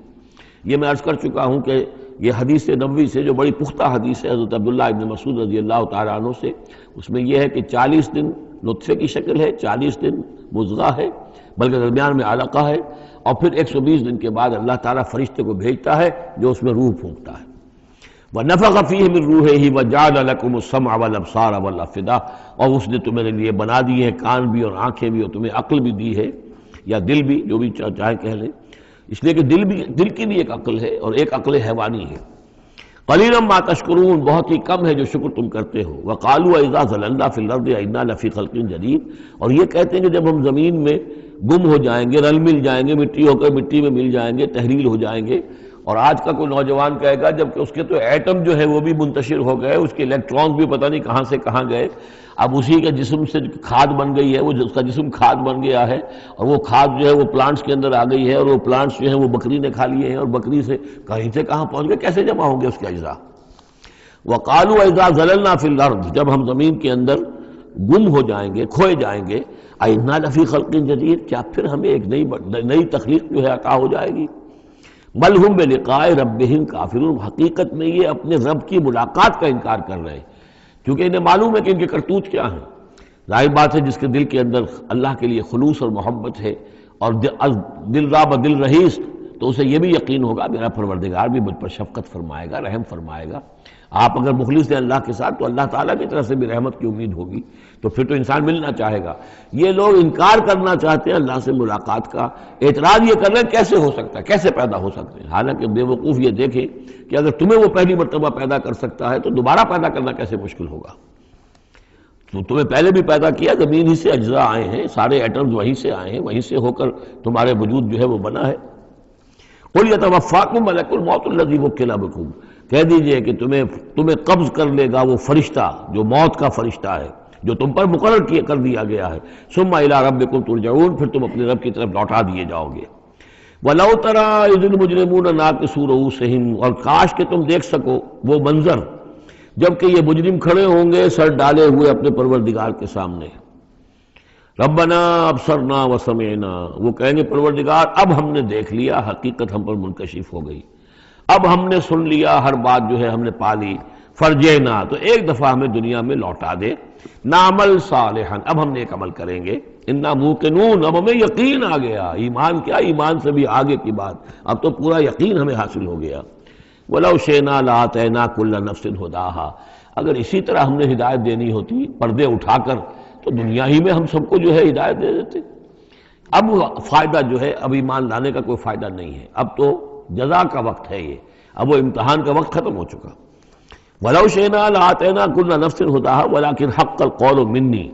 یہ میں عرض کر چکا ہوں کہ یہ حدیث نبوی سے جو بڑی پختہ حدیث ہے حضرت عبداللہ ابن مسعود رضی اللہ تعالیٰ عنہ سے، اس میں یہ ہے کہ 40 دن نطفے کی شکل ہے، 40 دن مضغہ ہے، بلکہ درمیان میں علقہ ہے، اور پھر 120 دن کے بعد اللہ تعالیٰ فرشتے کو بھیجتا ہے جو اس میں روح پھونکتا ہے. وَنَفَخَ فِيهِ مِن رُوحِهِ وَجَعَلَ لَكُمُ السَّمْعَ وَالْأَبْصَارَ وَالْأَفْئِدَةَ، اور اس نے تمہارے لیے بنا دیے ہیں کان بھی اور آنکھیں بھی، اور تمہیں عقل بھی دی ہے یا دل بھی، جو بھی چاہے کہہ لیں، اس لیے کہ دل کی بھی ایک عقل ہے اور ایک عقل حیوانی ہے. قَلِيلًا مَا تَشْكُرُونَ، بہت ہی کم ہے جو شکر تم کرتے ہو. وَقَالُوا أَإِذَا ضَلَلْنَا فِي الْأَرْضِ أَإِنَّا لَفِي خَلْقٍ جَدِيدٍ، اور یہ کہتے ہیں کہ جب ہم زمین میں گم ہو جائیں گے، رل مل جائیں گے، مٹی ہو کر مٹی میں مل جائیں گے، تحلیل ہو جائیں گے. اور آج کا کوئی نوجوان کہے گا جبکہ اس کے تو ایٹم جو ہے وہ بھی منتشر ہو گئے، اس کے الیکٹرانز بھی پتہ نہیں کہاں سے کہاں گئے، اب اسی کے جسم سے کھاد بن گئی ہے، وہ اس کا جسم کھاد بن گیا ہے، اور وہ کھاد جو ہے وہ پلانٹس کے اندر آ گئی ہے، اور وہ پلانٹس جو ہیں وہ بکری نے کھا لیے ہیں، اور بکری سے کہیں سے کہاں پہنچ گئے، کیسے جمع ہوں گے اس کے اجزاء. وَقَالُوا إِذَا ضَلَلْنَا فِي الْأَرْضِ، جب ہم زمین کے اندر گم ہو جائیں گے، کھوئے جائیں گے، أَإِنَّا لَفِي خَلْقٍ جَدِيدٍ، کیا پھر ہمیں ایک نئی تخلیق جو ہے عطا ہو جائے گی. بل ہم بلقاء ربہم کافرون، حقیقت میں یہ اپنے رب کی ملاقات کا انکار کر رہے ہیں، کیونکہ انہیں معلوم ہے کہ ان کے کرتوت کیا ہیں. ظاہر بات ہے جس کے دل کے اندر اللہ کے لیے خلوص اور محبت ہے اور دل راب دل رہیس، تو اسے یہ بھی یقین ہوگا میرا پروردگار بھی مجھ پر شفقت فرمائے گا، رحم فرمائے گا. آپ اگر مخلص ہیں اللہ کے ساتھ تو اللہ تعالیٰ کی طرف سے بھی رحمت کی امید ہوگی، تو پھر تو انسان ملنا چاہے گا. یہ لوگ انکار کرنا چاہتے ہیں اللہ سے ملاقات کا، اعتراض یہ کر رہے ہیں کیسے ہو سکتا ہے، کیسے پیدا ہو سکتے ہیں. حالانکہ بے وقوف یہ دیکھیں کہ اگر تمہیں وہ پہلی مرتبہ پیدا کر سکتا ہے تو دوبارہ پیدا کرنا کیسے مشکل ہوگا. تو تمہیں پہلے بھی پیدا کیا، زمین ہی سے اجزاء آئے ہیں، سارے ایٹمز وہیں سے آئے ہیں، وہیں سے ہو کر تمہارے وجود جو ہے وہ بنا ہے. قُلْ يَتَوَفَّاكُم مَلَكُ الْمَوْتِ الَّذِي وُكِّلَ بِكُم، کہہ دیجئے کہ تمہیں قبض کر لے گا وہ فرشتہ جو موت کا فرشتہ ہے، جو تم پر مقرر کر دیا گیا ہے. ثُمَّ إِلَىٰ رَبِّكُمْ تُرْجَعُونَ، پھر تم اپنے رب کی طرف لوٹا دیے جاؤ گے. وَلَوْ تَرَىٰ إِذِ الْمُجْرِمُونَ نَاكِسُو رُءُوسِهِمْ، اور کاش کہ تم دیکھ سکو وہ منظر جبکہ یہ مجرم کھڑے ہوں گے سر ڈالے ہوئے اپنے پروردگار کے سامنے، ربنا ابصرنا وسمعنا، وہ کہیں گے پروردگار اب ہم نے دیکھ لیا، حقیقت ہم پر منکشف ہو گئی، اب ہم نے سن لیا، ہر بات جو ہے ہم نے پا لی، فرجینا، تو ایک دفعہ ہمیں دنیا میں لوٹا دے، نعمل صالحا، اب ہم نیک عمل کریں گے، انا موقنون، اب ہمیں یقین آ گیا، ایمان کیا، ایمان سے بھی آگے کی بات، اب تو پورا یقین ہمیں حاصل ہو گیا، وَلَوْ شِئْنَا لَآتَيْنَا كُلَّ نَفْسٍ هُدَاهَا، اگر اسی طرح ہم نے ہدایت دینی ہوتی پردے اٹھا کر تو دنیا ہی میں ہم سب کو جو ہے ہدایت دے دیتے۔ اب فائدہ جو ہے اب ایمان لانے کا کوئی فائدہ نہیں ہے، اب تو جزا کا وقت ہے، یہ اب وہ امتحان کا وقت ختم ہو چکا۔ وَلَوْ شِئْنَا لَآتَيْنَا كُلَّ نَفْسٍ هُدَاهَا وَلَكِنْ حَقَّ الْقَوْلُ مِنِّي،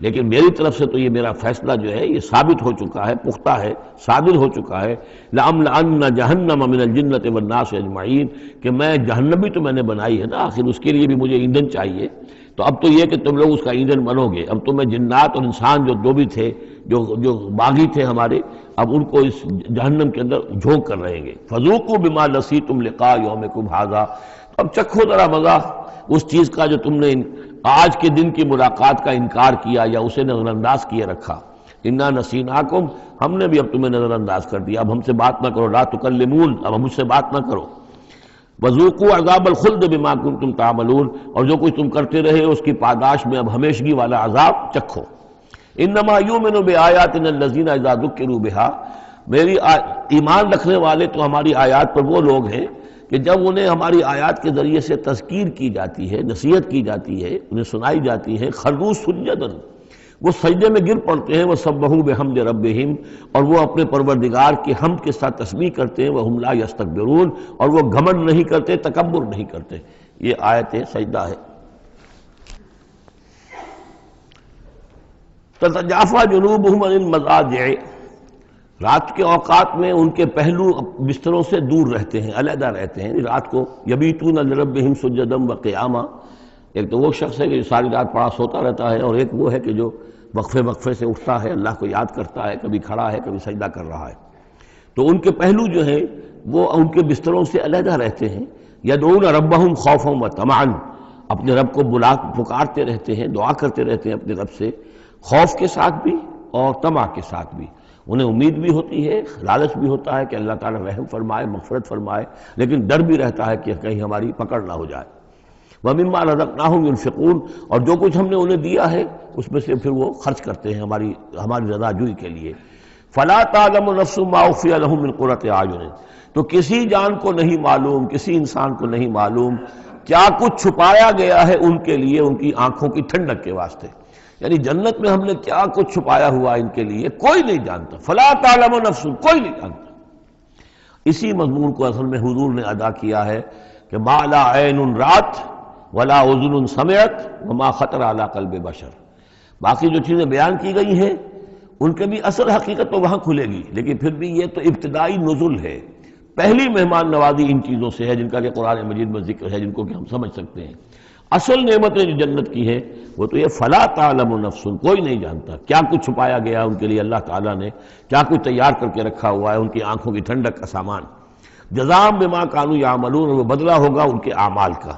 لیکن میری طرف سے تو یہ میرا فیصلہ جو ہے یہ ثابت ہو چکا ہے، پختہ ہے، صادر ہو چکا ہے، لَأَمْلَأَنَّ جَهَنَّمَ مِنَ الْجِنَّةِ وَالنَّاسِ أَجْمَعِينَ، کہ میں جہنم بھی تو میں نے بنائی ہے نا، آخر اس کے لیے بھی مجھے ایندھن چاہیے، تو اب تو یہ کہ تم لوگ اس کا ایندھن بنو گے، اب تو میں جنات اور انسان جو بھی تھے، جو باغی تھے ہمارے، اب ان کو اس جہنم کے اندر جھونک کر رہیں گے، فَذُوقُوا بِمَا نَسِيتُمْ لِقَاءَ يَوْمِكُمْ هَذَا، اب چکھو ذرا مزہ اس چیز کا جو تم نے آج کے دن کی ملاقات کا انکار کیا یا اسے نظر انداز کیے رکھا، انا نسیناکم، ہم نے بھی اب تمہیں نظر انداز کر دیا، اب ہم سے بات نہ کرو، لا تکلمون، اب ہم مجھ سے بات نہ کرو، وذوقوا عذاب الخلد بما کنتم تعملون، اور جو کچھ تم کرتے رہے اس کی پاداش میں اب ہمیشگی والا عذاب چکھو۔ انما یؤمن بآیاتنا الذین اذا ذکروا بها، میری ایمان رکھنے والے تو ہماری آیات پر وہ لوگ ہیں کہ جب انہیں ہماری آیات کے ذریعے سے تذکیر کی جاتی ہے، نصیحت کی جاتی ہے، انہیں سنائی جاتی ہے، خروا سجدا، وہ سجدے میں گر پڑتے ہیں، وہ سبحوا بحمد ربہم، اور وہ اپنے پروردگار کی حمد کے ساتھ تسبیح کرتے ہیں، وہم لا یستکبرون، اور وہ گھمنڈ نہیں کرتے، تکبر نہیں کرتے۔ یہ آیت سجدہ ہے۔ تتجافی جنوبہم عن المضاجع، رات کے اوقات میں ان کے پہلو بستروں سے دور رہتے ہیں، علیحدہ رہتے ہیں، رات کو یبیتون لربہم سجدا وقیاما، ایک تو وہ شخص ہے کہ جو ساری رات پڑا سوتا رہتا ہے، اور ایک وہ ہے کہ جو وقفے سے اٹھتا ہے، اللہ کو یاد کرتا ہے، کبھی کھڑا ہے کبھی سجدہ کر رہا ہے، تو ان کے پہلو جو ہیں وہ ان کے بستروں سے علیحدہ رہتے ہیں، یدعون ربہم خوفا وطمعا، اپنے رب کو پکارتے رہتے ہیں، دعا کرتے رہتے ہیں اپنے رب سے، خوف کے ساتھ بھی اور طمع کے ساتھ بھی، انہیں امید بھی ہوتی ہے، لالچ بھی ہوتا ہے کہ اللہ تعالیٰ رحم فرمائے، مغفرت فرمائے، لیکن ڈر بھی رہتا ہے کہ کہیں ہماری پکڑ نہ ہو جائے۔ وَمِمَّا رَزَقْنَاهُمْ يُنْفِقُونَ، اور جو کچھ ہم نے انہیں دیا ہے اس میں سے پھر وہ خرچ کرتے ہیں ہماری رضا جوئی کے لیے۔ فَلَا تَعْلَمُ نَفْسٌ مَّا أُخْفِيَ لَهُم مِّن قُرَّةِ أَعْيُنٍ، تو کسی جان کو نہیں معلوم، کسی انسان کو نہیں معلوم کیا کچھ چھپایا گیا ہے ان کے لیے ان کی آنکھوں کی ٹھنڈک کے واسطے، یعنی جنت میں ہم نے کیا کچھ چھپایا ہوا ان کے لیے کوئی نہیں جانتا، فلا تعلم نفس، کوئی نہیں جانتا۔ اسی مضمون کو اصل میں حضور نے ادا کیا ہے کہ ما لا عین رات ولا اذن سمعت وما خطر علی قلب بشر، باقی جو چیزیں بیان کی گئی ہیں ان کے بھی اصل حقیقت تو وہاں کھلے گی، لیکن پھر بھی یہ تو ابتدائی نزول ہے، پہلی مہمان نوازی ان چیزوں سے ہے جن کا کہ قرآن مجید میں ذکر ہے، جن کو کہ ہم سمجھ سکتے ہیں۔ اصل نعمتیں جو جنت کی ہیں وہ تو یہ فلا تعلم نفس، کوئی نہیں جانتا کیا کچھ چھپایا گیا ان کے لیے اللہ تعالیٰ نے، کیا کچھ تیار کر کے رکھا ہوا ہے ان کی آنکھوں کی ٹھنڈک کا سامان۔ جزاء بما کانوا یعملون، وہ بدلہ ہوگا ان کے اعمال کا۔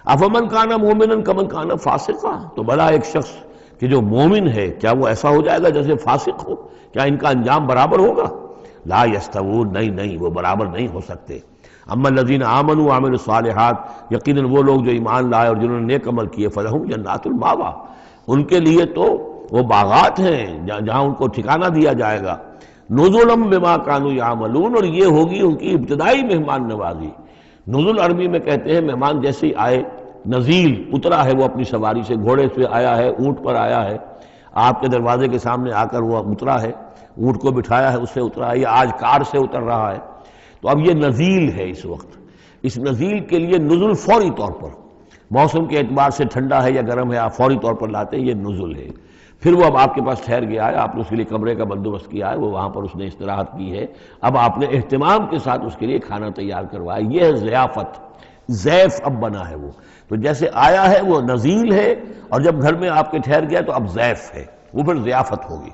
افمن کان مومنا کمن کان فاسقا، تو بھلا ایک شخص کہ جو مومن ہے کیا وہ ایسا ہو جائے گا جیسے فاسق ہو، کیا ان کا انجام برابر ہوگا؟ لا یستوون، نہیں وہ برابر نہیں ہو سکتے۔ اما الذین آمنوا وعملوا الصالحات، یقیناً وہ لوگ جو ایمان لائے اور جنہوں نے نیک عمل کیے، فلہم جنات المأویٰ، ان کے لیے تو وہ باغات ہیں جہاں ان کو ٹھکانہ دیا جائے گا، نزلا بما کانوا یعملون، اور یہ ہوگی ان کی ابتدائی مہمان نوازی۔ نزل عربی میں کہتے ہیں مہمان جیسے ہی آئے، نزیل اترا ہے وہ اپنی سواری سے، گھوڑے سے آیا ہے، اونٹ پر آیا ہے، آپ کے دروازے کے سامنے آ کر وہ اترا ہے، اونٹ کو بٹھایا ہے اس سے اترا ہے، یا آج کار سے اتر رہا ہے، تو اب یہ نزیل ہے اس وقت۔ اس نزیل کے لیے نزل فوری طور پر، موسم کے اعتبار سے ٹھنڈا ہے یا گرم ہے، آپ فوری طور پر لاتے ہیں، یہ نزل ہے۔ پھر وہ اب آپ کے پاس ٹھہر گیا ہے، آپ نے اس کے لیے کمرے کا بندوبست کیا ہے، وہ وہاں پر اس نے استراحت کی ہے، اب آپ نے اہتمام کے ساتھ اس کے لیے کھانا تیار کروایا، یہ ہے ضیافت، ضیف اب بنا ہے وہ، تو جیسے آیا ہے وہ نزیل ہے، اور جب گھر میں آپ کے ٹھہر گیا تو اب ضیف ہے، وہ پھر ضیافت ہوگی۔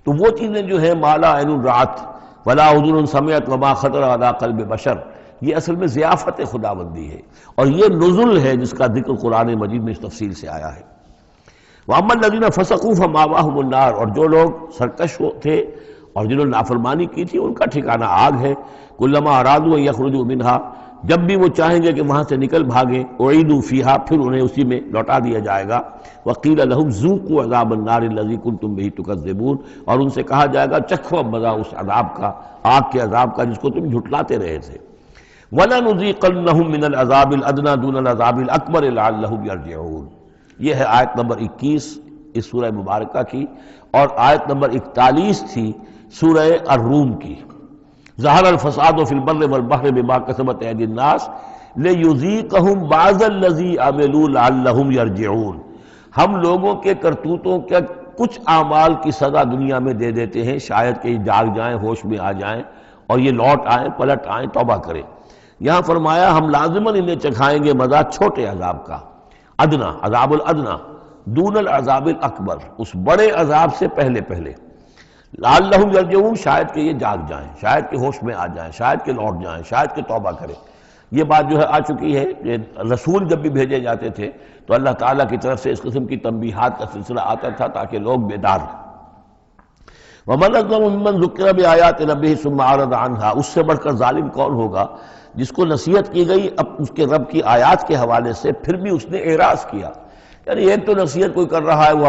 تو وہ چیزیں جو ہیں ما لا عین رات ولا اذن سمعت وما خطر علی قلب بشر، یہ اصل میں ضیافت خداوندی ہے، اور یہ نزل ہے جس کا ذکر قرآن مجید میں اس تفصیل سے آیا ہے۔ وَأَمَّا الَّذِينَ فَسَقُوا فَمَأْوَاهُمُ النَّارُ، اور جو لوگ سرکش تھے اور جنہوں نے نافرمانی کی تھی ان کا ٹھکانہ آگ ہے۔ کلما ارادوا ان یخرجوا منہا، جب بھی وہ چاہیں گے کہ وہاں سے نکل بھاگیں، اعیدوا فیہا، پھر انہیں اسی میں لوٹا دیا جائے گا۔ وقیل لہم ذوقوا عذاب النار الذی کنتم بہ تکذبون، اور ان سے کہا جائے گا چکھو اب مزہ اس عذاب کا، آگ کے عذاب کا جس کو تم جھٹلاتے رہے تھے۔ وَلَنُذِيقَنَّهُم مِّنَ الْعَذَابِ الْأَدْنَىٰ دُونَ الْعَذَابِ الْأَكْبَرِ لَعَلَّهُمْ يَرْجِعُونَ۔ یہ ہے آیت نمبر 21 اس سورہ مبارکہ کی، اور آیت نمبر 41 تھی سورہ الروم کی۔ ظہر الفساد فی البر والبحر بما کسبت ایدی الناس لیذیقہم بعض الذی عملوا لعلہم یرجعون۔ ہم لوگوں کے کرتوتوں کے کچھ اعمال کی سزا دنیا میں دے دیتے ہیں، شاید کہ یہ جاگ جائیں، ہوش میں آ جائیں اور یہ لوٹ آئیں، پلٹ آئیں، توبہ کریں۔ یہاں فرمایا ہم لازماً انہیں چکھائیں گے مزہ چھوٹے عذاب کا، ادنا، عذاب الادنا، دون العذاب الاکبر، اس بڑے عذاب سے پہلے پہلے۔ لعلہم یرجعون، شاید کہ یہ جاگ جائیں، شاید کہ ہوش میں آ جائیں، شاید کہ لوٹ جائیں، شاید کہ توبہ کریں۔ یہ بات جو ہے آ چکی ہے کہ رسول جب بھی بھیجے جاتے تھے تو اللہ تعالیٰ کی طرف سے اس قسم کی تنبیہات کا سلسلہ آتا تھا تاکہ لوگ بیدار رہیں۔ وَمَنْ أَظْلَمُ مِمَّنْ ذُكِّرَ بِآيَاتِ رَبِّهِ ثُمَّ أَعْرَضَ عَنْهَا، اس سے بڑھ کر ظالم کون ہوگا جس کو نصیحت کی گئی اب اس کے رب کی آیات کے حوالے سے پھر بھی اس نے اعراض کیا۔ یعنی ایک تو نصیحت کوئی کر رہا ہے، وہ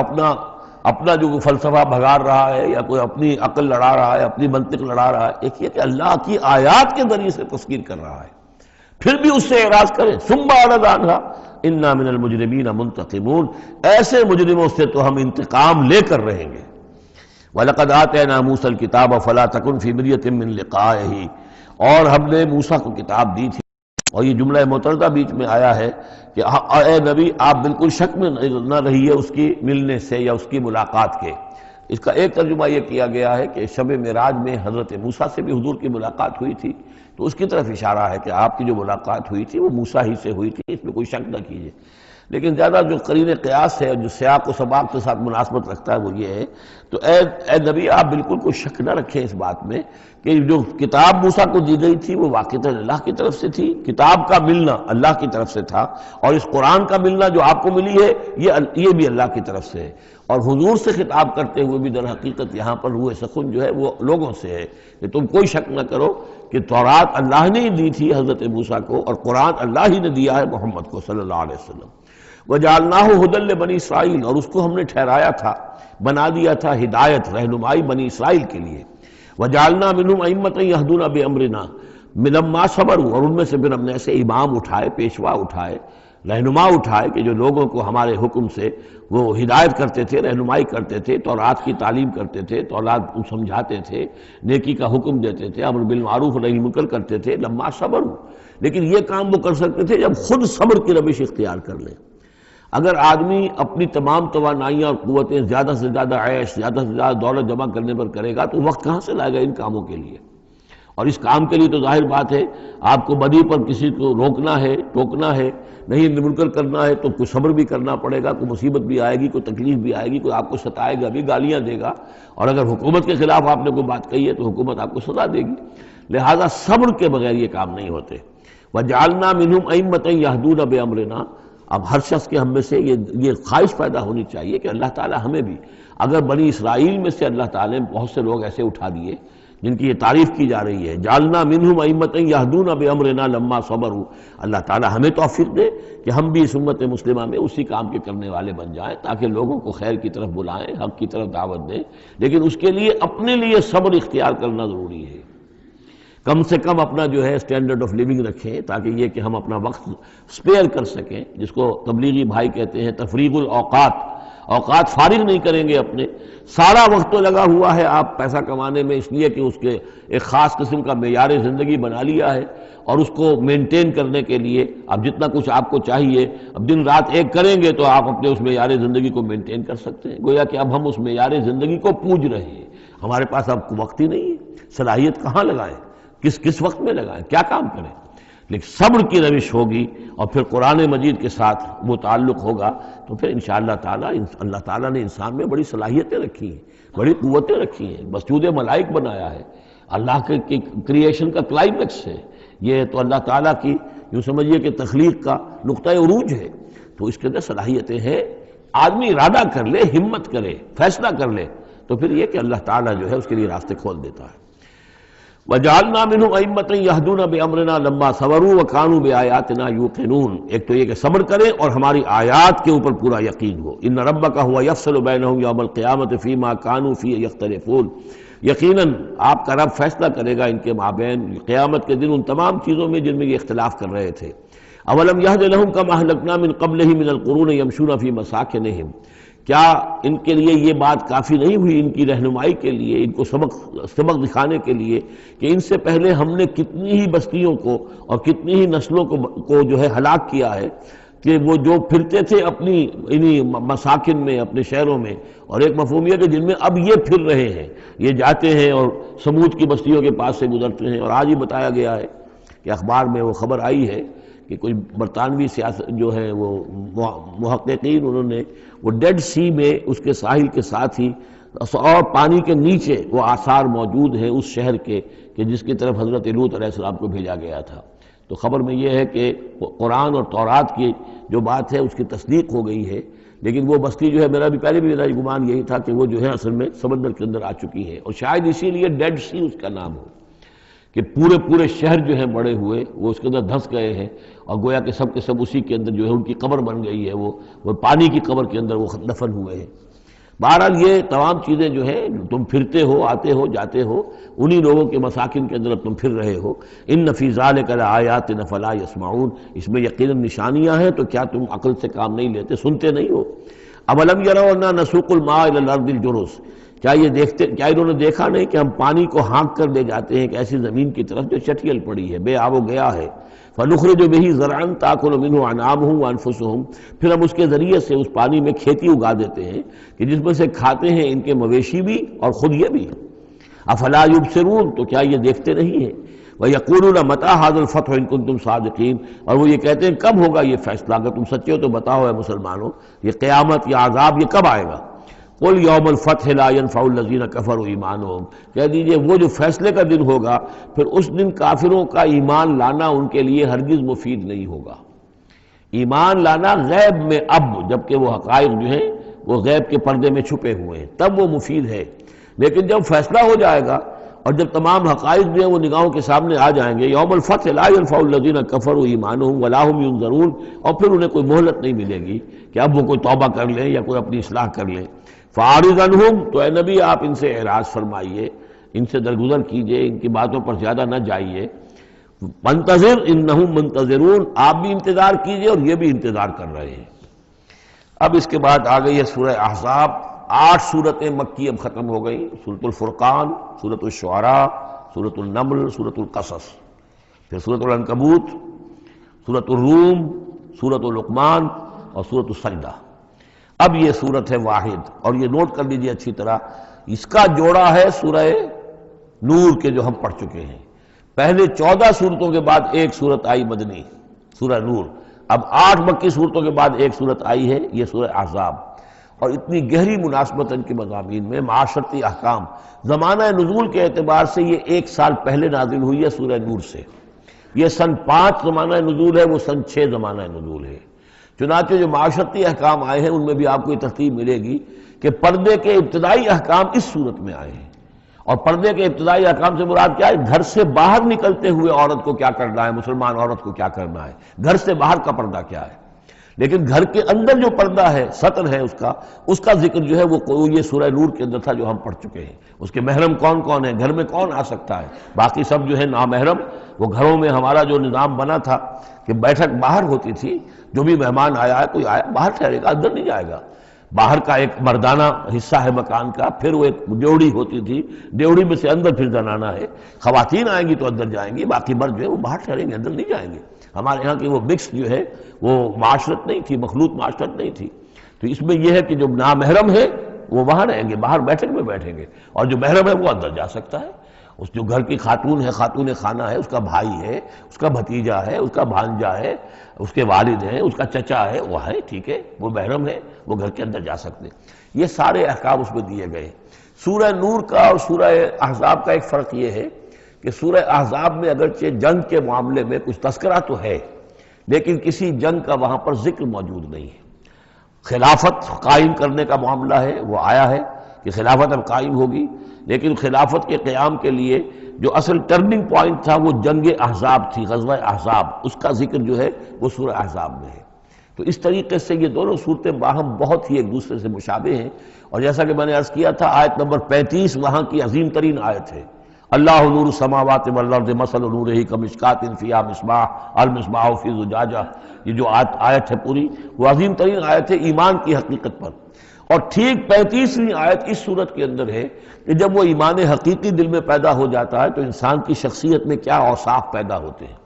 اپنا جو فلسفہ بھگار رہا ہے یا کوئی اپنی عقل لڑا رہا ہے، اپنی منطق لڑا رہا ہے، ایک یہ کہ اللہ کی آیات کے ذریعے سے تذکیر کر رہا ہے، پھر بھی اس سے اعراض کریں۔ ثم اعرض عنها انا من المجرمین منتقمون، ایسے مجرموں سے تو ہم انتقام لے کر رہیں گے۔ وَلَقَدْ آتَيْنَا مُوسَى الْكِتَابَ فَلَا تَكُنْ فِي مِرْيَةٍ مِّن لِقَائِهِ، اور ہم نے موسیٰ کو کتاب دی تھی، اور یہ جملہ متردہ بیچ میں آیا ہے کہ اے نبی آپ بالکل شک میں نہ رہیے اس کی ملنے سے یا اس کی ملاقات کے۔ اس کا ایک ترجمہ یہ کیا گیا ہے کہ شب معراج میں حضرت موسیٰ سے بھی حضور کی ملاقات ہوئی تھی، تو اس کی طرف اشارہ ہے کہ آپ کی جو ملاقات ہوئی تھی وہ موسیٰ ہی سے ہوئی تھی، اس میں کوئی شک نہ کیجیے۔ لیکن زیادہ جو قرین قیاس ہے اور جو سیاق و سباق کے ساتھ مناسبت رکھتا ہے وہ یہ ہے، تو اے نبی آپ بالکل کوئی شک نہ رکھیں اس بات میں کہ جو کتاب موسیٰ کو دی گئی تھی وہ واقعتاً اللہ کی طرف سے تھی، کتاب کا ملنا اللہ کی طرف سے تھا، اور اس قرآن کا ملنا جو آپ کو ملی ہے یہ بھی اللہ کی طرف سے ہے۔ اور حضور سے خطاب کرتے ہوئے بھی در حقیقت یہاں پر روح سخن جو ہے وہ لوگوں سے ہے کہ تم کوئی شک نہ کرو کہ تورات اللہ نے ہی دی تھی حضرت موسیٰ کو، اور قرآن اللہ ہی نے دیا ہے محمد کو صلی اللہ علیہ وسلم۔ وَجَعَلْنَاهُ هُدًى لِبَنِي اسرائیل، اور اس کو ہم نے ٹھہرایا تھا، بنا دیا تھا ہدایت، رہنمائی بنی اسرائیل کے لیے۔ وَجَعَلْنَا مِنْهُمْ أَئِمَّةً يَهْدُونَ بِأَمْرِنَا لَمَّا صَبَرُوا، اور ان میں سے پھر ہم نے ایسے امام اٹھائے، پیشوا اٹھائے، رہنما اٹھائے کہ جو لوگوں کو ہمارے حکم سے وہ ہدایت کرتے تھے، رہنمائی کرتے تھے، تورات کی تعلیم کرتے تھے، تورات کو سمجھاتے تھے، نیکی کا حکم دیتے تھے، امر بالمعروف و نہی عن المنکر کرتے تھے۔ لما صبروا، لیکن یہ کام وہ کر سکتے تھے جب خود صبر کی روش اختیار کر لیں۔ اگر آدمی اپنی تمام توانائیاں اور قوتیں زیادہ سے زیادہ عیش، زیادہ سے زیادہ دولت جمع کرنے پر کرے گا تو وقت کہاں سے لائے گا ان کاموں کے لیے؟ اور اس کام کے لیے تو ظاہر بات ہے آپ کو بدی پر کسی کو روکنا ہے، ٹوکنا ہے، نہیں منکر کرنا ہے تو کوئی صبر بھی کرنا پڑے گا، کوئی مصیبت بھی آئے گی، کوئی تکلیف بھی آئے گی، کوئی آپ کو ستائے گا بھی، گالیاں دے گا، اور اگر حکومت کے خلاف آپ نے کوئی بات کہی ہے تو حکومت آپ کو سزا دے گی۔ لہذا صبر کے بغیر یہ کام نہیں ہوتے۔ وَجَعَلْنَا مِنْهُمْ أَئِمَّةً يَهْدُونَ بِأَمْرِنَا، اب ہر شخص کے ہم میں سے یہ خواہش پیدا ہونی چاہیے کہ اللہ تعالیٰ ہمیں بھی، اگر بنی اسرائیل میں سے اللہ تعالیٰ نے بہت سے لوگ ایسے اٹھا دیے جن کی یہ تعریف کی جا رہی ہے، جعلنا منہم ائمۃ یہدون بامرنا لما صبروا، اللہ تعالیٰ ہمیں توفیق دے کہ ہم بھی اس امت مسلمہ میں اسی کام کے کرنے والے بن جائیں، تاکہ لوگوں کو خیر کی طرف بلائیں، حق کی طرف دعوت دیں، لیکن اس کے لیے اپنے لیے صبر اختیار کرنا ضروری ہے۔ کم سے کم اپنا جو ہے اسٹینڈرڈ آف لیونگ رکھیں، تاکہ یہ کہ ہم اپنا وقت سپیئر کر سکیں، جس کو تبلیغی بھائی کہتے ہیں تفریغ الاوقات، اوقات فارغ نہیں کریں گے اپنے، سارا وقت تو لگا ہوا ہے آپ پیسہ کمانے میں، اس لیے کہ اس کے ایک خاص قسم کا معیار زندگی بنا لیا ہے، اور اس کو مینٹین کرنے کے لیے اب جتنا کچھ آپ کو چاہیے، اب دن رات ایک کریں گے تو آپ اپنے اس معیار زندگی کو مینٹین کر سکتے ہیں۔ گویا کہ اب ہم اس معیار زندگی کو پوج رہے ہیں، ہمارے پاس اب وقت ہی نہیں ہے، صلاحیت کہاں لگائیں، کس وقت میں لگائیں، کیا کام کریں۔ لیکن صبر کی روش ہوگی اور پھر قرآن مجید کے ساتھ وہ تعلق ہوگا تو پھر انشاءاللہ تعالیٰ اللہ تعالیٰ نے انسان میں بڑی صلاحیتیں رکھی ہیں، بڑی قوتیں رکھی ہیں، مسجود ملائک بنایا ہے، اللہ کے کریشن کا کلائمیکس ہے، یہ تو اللہ تعالیٰ کی یوں سمجھیے کہ تخلیق کا نقطۂ عروج ہے، تو اس کے اندر صلاحیتیں ہیں. آدمی ارادہ کر لے، ہمت کرے، فیصلہ کر لے، تو پھر یہ کہ اللہ تعالیٰ جو ہے اس کے لیے راستے کھول دیتا ہے. وَجَعَلْنَا مِنْهُمْ أَئِمَّةً يَهْدُونَ بِأَمْرِنَا لَمَّا صَبَرُوا وَكَانُوا بِآيَاتِنَا يُوقِنُونَ. ایک تو یہ کہ صبر کریں اور ہماری آیات کے اوپر پورا یقین ہو. إِنَّ رَبَّكَ هُوَ يَفْصِلُ بَيْنَهُمْ يَوْمَ الْقِيَامَةِ فِيمَا كَانُوا فِيهِ يَخْتَلِفُونَ. یقیناً آپ کا رب فیصلہ کرے گا ان کے مابین قیامت کے دن ان تمام چیزوں میں جن میں یہ اختلاف کر رہے تھے. اولم یہد لہم کما اہلکنا من قبلہم من القرون یمشون فی مساکنہم. کیا ان کے لیے یہ بات کافی نہیں ہوئی، ان کی رہنمائی کے لیے، ان کو سبق دکھانے کے لیے کہ ان سے پہلے ہم نے کتنی ہی بستیوں کو اور کتنی ہی نسلوں کو جو ہے ہلاک کیا ہے، کہ وہ جو پھرتے تھے اپنی انہی مساکن میں، اپنے شہروں میں، اور ایک مفہوم یہ کہ جن میں اب یہ پھر رہے ہیں، یہ جاتے ہیں اور سمود کی بستیوں کے پاس سے گزرتے ہیں. اور آج ہی بتایا گیا ہے کہ اخبار میں وہ خبر آئی ہے کہ کوئی برطانوی سیاست جو ہے وہ محققین، انہوں نے وہ ڈیڈ سی میں اس کے ساحل کے ساتھ ہی اور پانی کے نیچے وہ آثار موجود ہیں اس شہر کے کہ جس کی طرف حضرت لوط علیہ السلام کو بھیجا گیا تھا. تو خبر میں یہ ہے کہ قرآن اور تورات کی جو بات ہے اس کی تصدیق ہو گئی ہے، لیکن وہ بستی جو ہے میرا بھی پہلے بھی میرا گمان یہی تھا کہ وہ جو ہے اصل میں سمندر کے اندر آ چکی ہے، اور شاید اسی لیے ڈیڈ سی اس کا نام ہو کہ پورے شہر جو ہیں بڑے ہوئے وہ اس کے اندر دھنس گئے ہیں، اور گویا کہ سب کے سب اسی کے اندر جو ہے ان کی قبر بن گئی ہے، وہ پانی کی قبر کے اندر وہ دفن ہوئے ہیں. بہرحال یہ تمام چیزیں جو ہیں تم پھرتے ہو، آتے ہو، جاتے ہو، انہی لوگوں کے مساکن کے اندر تم پھر رہے ہو. ان فی ذلک لآیات فلا یسمعون. اس میں یقیناً نشانیاں ہیں، تو کیا تم عقل سے کام نہیں لیتے، سنتے نہیں ہو؟ اولم یروا انا نسوق الماء الى الارض الجرز. کیا انہوں نے دیکھا نہیں کہ ہم پانی کو ہانک کر لے جاتے ہیں ایک ایسی زمین کی طرف جو چٹیل پڑی ہے، بے آب و گیا ہے. فنخرج به زرعا تاکل منه انعامهم وانفسهم. پھر ہم اس کے ذریعے سے اس پانی میں کھیتی اگا دیتے ہیں کہ جس میں سے کھاتے ہیں ان کے مویشی بھی اور خود یہ بھی. افلا یبصرون. تو کیا یہ دیکھتے نہیں ہیں؟ وَيَقُولُونَ مَتَىٰ هَٰذَا الْفَتْحُ إِن كُنتُمْ صَادِقِينَ. اور وہ یہ کہتے ہیں کب ہوگا یہ فیصلہ، اگر تم سچے ہو تو بتاؤ اے مسلمانوں، یہ قیامت یا عذاب یہ کب آئے گا؟ قُلْ يَوْمُ الْفَتْحِ لَا يَنْفَعُ الَّذِينَ كَفَرُوا إِيمَانُهُمْ. کہہ دیجئے وہ جو فیصلے کا دن ہوگا پھر اس دن کافروں کا ایمان لانا ان کے لیے ہرگز مفید نہیں ہوگا. ایمان لانا غیب میں اب، جبکہ وہ حقائق جو ہیں وہ غیب کے پردے میں چھپے ہوئے ہیں، تب وہ مفید ہے. لیکن جب فیصلہ ہو جائے گا اور جب تمام حقائق جو ہیں وہ نگاہوں کے سامنے آ جائیں گے، یوم الفتح لا ينفع الذین کفروا ایمانہم ولا هم ينظرون. اور پھر انہیں کوئی مہلت نہیں ملے گی کہ اب وہ کوئی توبہ کر لیں یا کوئی اپنی اصلاح کر لیں. فاعرض عنہم. تو اے نبی آپ ان سے اعراض فرمائیے، ان سے درگزر کیجئے، ان کی باتوں پر زیادہ نہ جائیے. منتظر انہم منتظرون. آپ بھی انتظار کیجئے اور یہ بھی انتظار کر رہے ہیں. اب اس کے بعد آ گئی ہے سورہ احزاب. 8 سورتیں مکی اب ختم ہو گئی. سورۃ الفرقان، سورۃ الشعراء، سورۃ النمل، سورۃ القصص، پھر سورۃ العنکبوت، سورۃ الروم، سورۃ لقمان اور سورۃ السجدہ. اب یہ سورت ہے واحد، اور یہ نوٹ کر لیجیے اچھی طرح، اس کا جوڑا ہے سورہ نور کے جو ہم پڑھ چکے ہیں. پہلے 14 سورتوں کے بعد ایک سورت آئی مدنی، سورہ نور. اب 8 مکی سورتوں کے بعد ایک سورت آئی ہے، یہ سورہ احزاب. اور اتنی گہری مناسبت ان کے مضامین میں، معاشرتی احکام، زمانہ نزول کے اعتبار سے یہ 1 سال پہلے نازل ہوئی ہے سورہ نور سے. یہ سن 5 زمانہ نزول ہے، وہ سن 6 زمانہ نزول ہے. چنانچہ جو معاشرتی احکام آئے ہیں ان میں بھی آپ کو یہ ترتیب ملے گی کہ پردے کے ابتدائی احکام اس صورت میں آئے ہیں. اور پردے کے ابتدائی احکام سے مراد کیا ہے؟ گھر سے باہر نکلتے ہوئے عورت کو کیا کرنا ہے، مسلمان عورت کو کیا کرنا ہے. گھر سے باہر کا پردہ کیا ہے، لیکن گھر کے اندر جو پردہ ہے، سطر ہے اس کا ذکر جو ہے وہ یہ سورہ نور کے اندر تھا جو ہم پڑھ چکے ہیں. اس کے محرم کون کون ہیں، گھر میں کون آ سکتا ہے. باقی سب جو ہے نامحرم. وہ گھروں میں ہمارا جو نظام بنا تھا کہ بیٹھک باہر ہوتی تھی، جو بھی مہمان آیا ہے، کوئی آیا باہر ٹھہرے گا، اندر نہیں جائے گا. باہر کا ایک مردانہ حصہ ہے مکان کا، پھر وہ ایک ڈیوڑی ہوتی تھی، ڈیوڑی میں سے اندر پھر زنانہ ہے. خواتین آئیں گی تو اندر جائیں گی، باقی مرد جو ہے وہ باہر ٹھہریں گے، اندر نہیں جائیں گے. ہمارے ہاں کی وہ مکس جو ہے وہ معاشرت نہیں تھی، مخلوط معاشرت نہیں تھی. تو اس میں یہ ہے کہ جو نامحرم ہے وہ وہاں رہیں گے، باہر بیٹھک میں بیٹھیں گے، اور جو محرم ہے وہ اندر جا سکتا ہے. اس جو گھر کی خاتون ہے، خاتون خانہ ہے، اس کا بھائی ہے، اس کا بھتیجا ہے، اس کا بھانجا ہے، اس کے والد ہیں، اس کا چچا ہے، وہ ہے، ٹھیک ہے، وہ محرم ہے، وہ گھر کے اندر جا سکتے ہیں. یہ سارے احکام اس میں دیے گئے. سورہ نور کا اور سورہ احزاب کا ایک فرق یہ ہے کہ سورہ احزاب میں اگرچہ جنگ کے معاملے میں کچھ تذکرہ تو ہے، لیکن کسی جنگ کا وہاں پر ذکر موجود نہیں ہے۔ خلافت قائم کرنے کا معاملہ ہے، وہ آیا ہے کہ خلافت اب قائم ہوگی، لیکن خلافت کے قیام کے لیے جو اصل ٹرننگ پوائنٹ تھا وہ جنگ احزاب تھی، غزوہ احزاب، اس کا ذکر جو ہے وہ سورہ احزاب میں ہے۔ تو اس طریقے سے یہ دونوں صورتیں باہم بہت ہی ایک دوسرے سے مشابہ ہیں، اور جیسا کہ میں نے عرض کیا تھا آیت نمبر 35 وہاں کی عظیم ترین آیت ہے۔ اللہ نور السماوات والارض مثل نورہ کمشکاۃ فیہا مصباح المصباح فی زجاجہ، یہ جو آیت ہے پوری وہ عظیم ترین آیت ہے ایمان کی حقیقت پر۔ اور ٹھیک 35ویں آیت اس صورت کے اندر ہے کہ جب وہ ایمان حقیقی دل میں پیدا ہو جاتا ہے تو انسان کی شخصیت میں کیا اوصاف پیدا ہوتے ہیں۔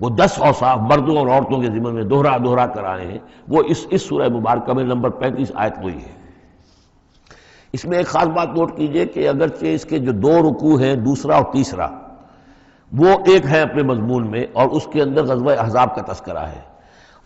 وہ 10 اوصاف مردوں اور عورتوں کے ذمہ میں دوہرا کر آئے ہیں، وہ اس سورہ مبارکہ میں نمبر 35 آیت وہی ہے۔ اس میں ایک خاص بات نوٹ کیجئے کہ اگرچہ اس کے جو 2 رکوع ہیں، دوسرا اور تیسرا، وہ ایک ہے اپنے مضمون میں، اور اس کے اندر غزوہ احزاب کا تذکرہ ہے۔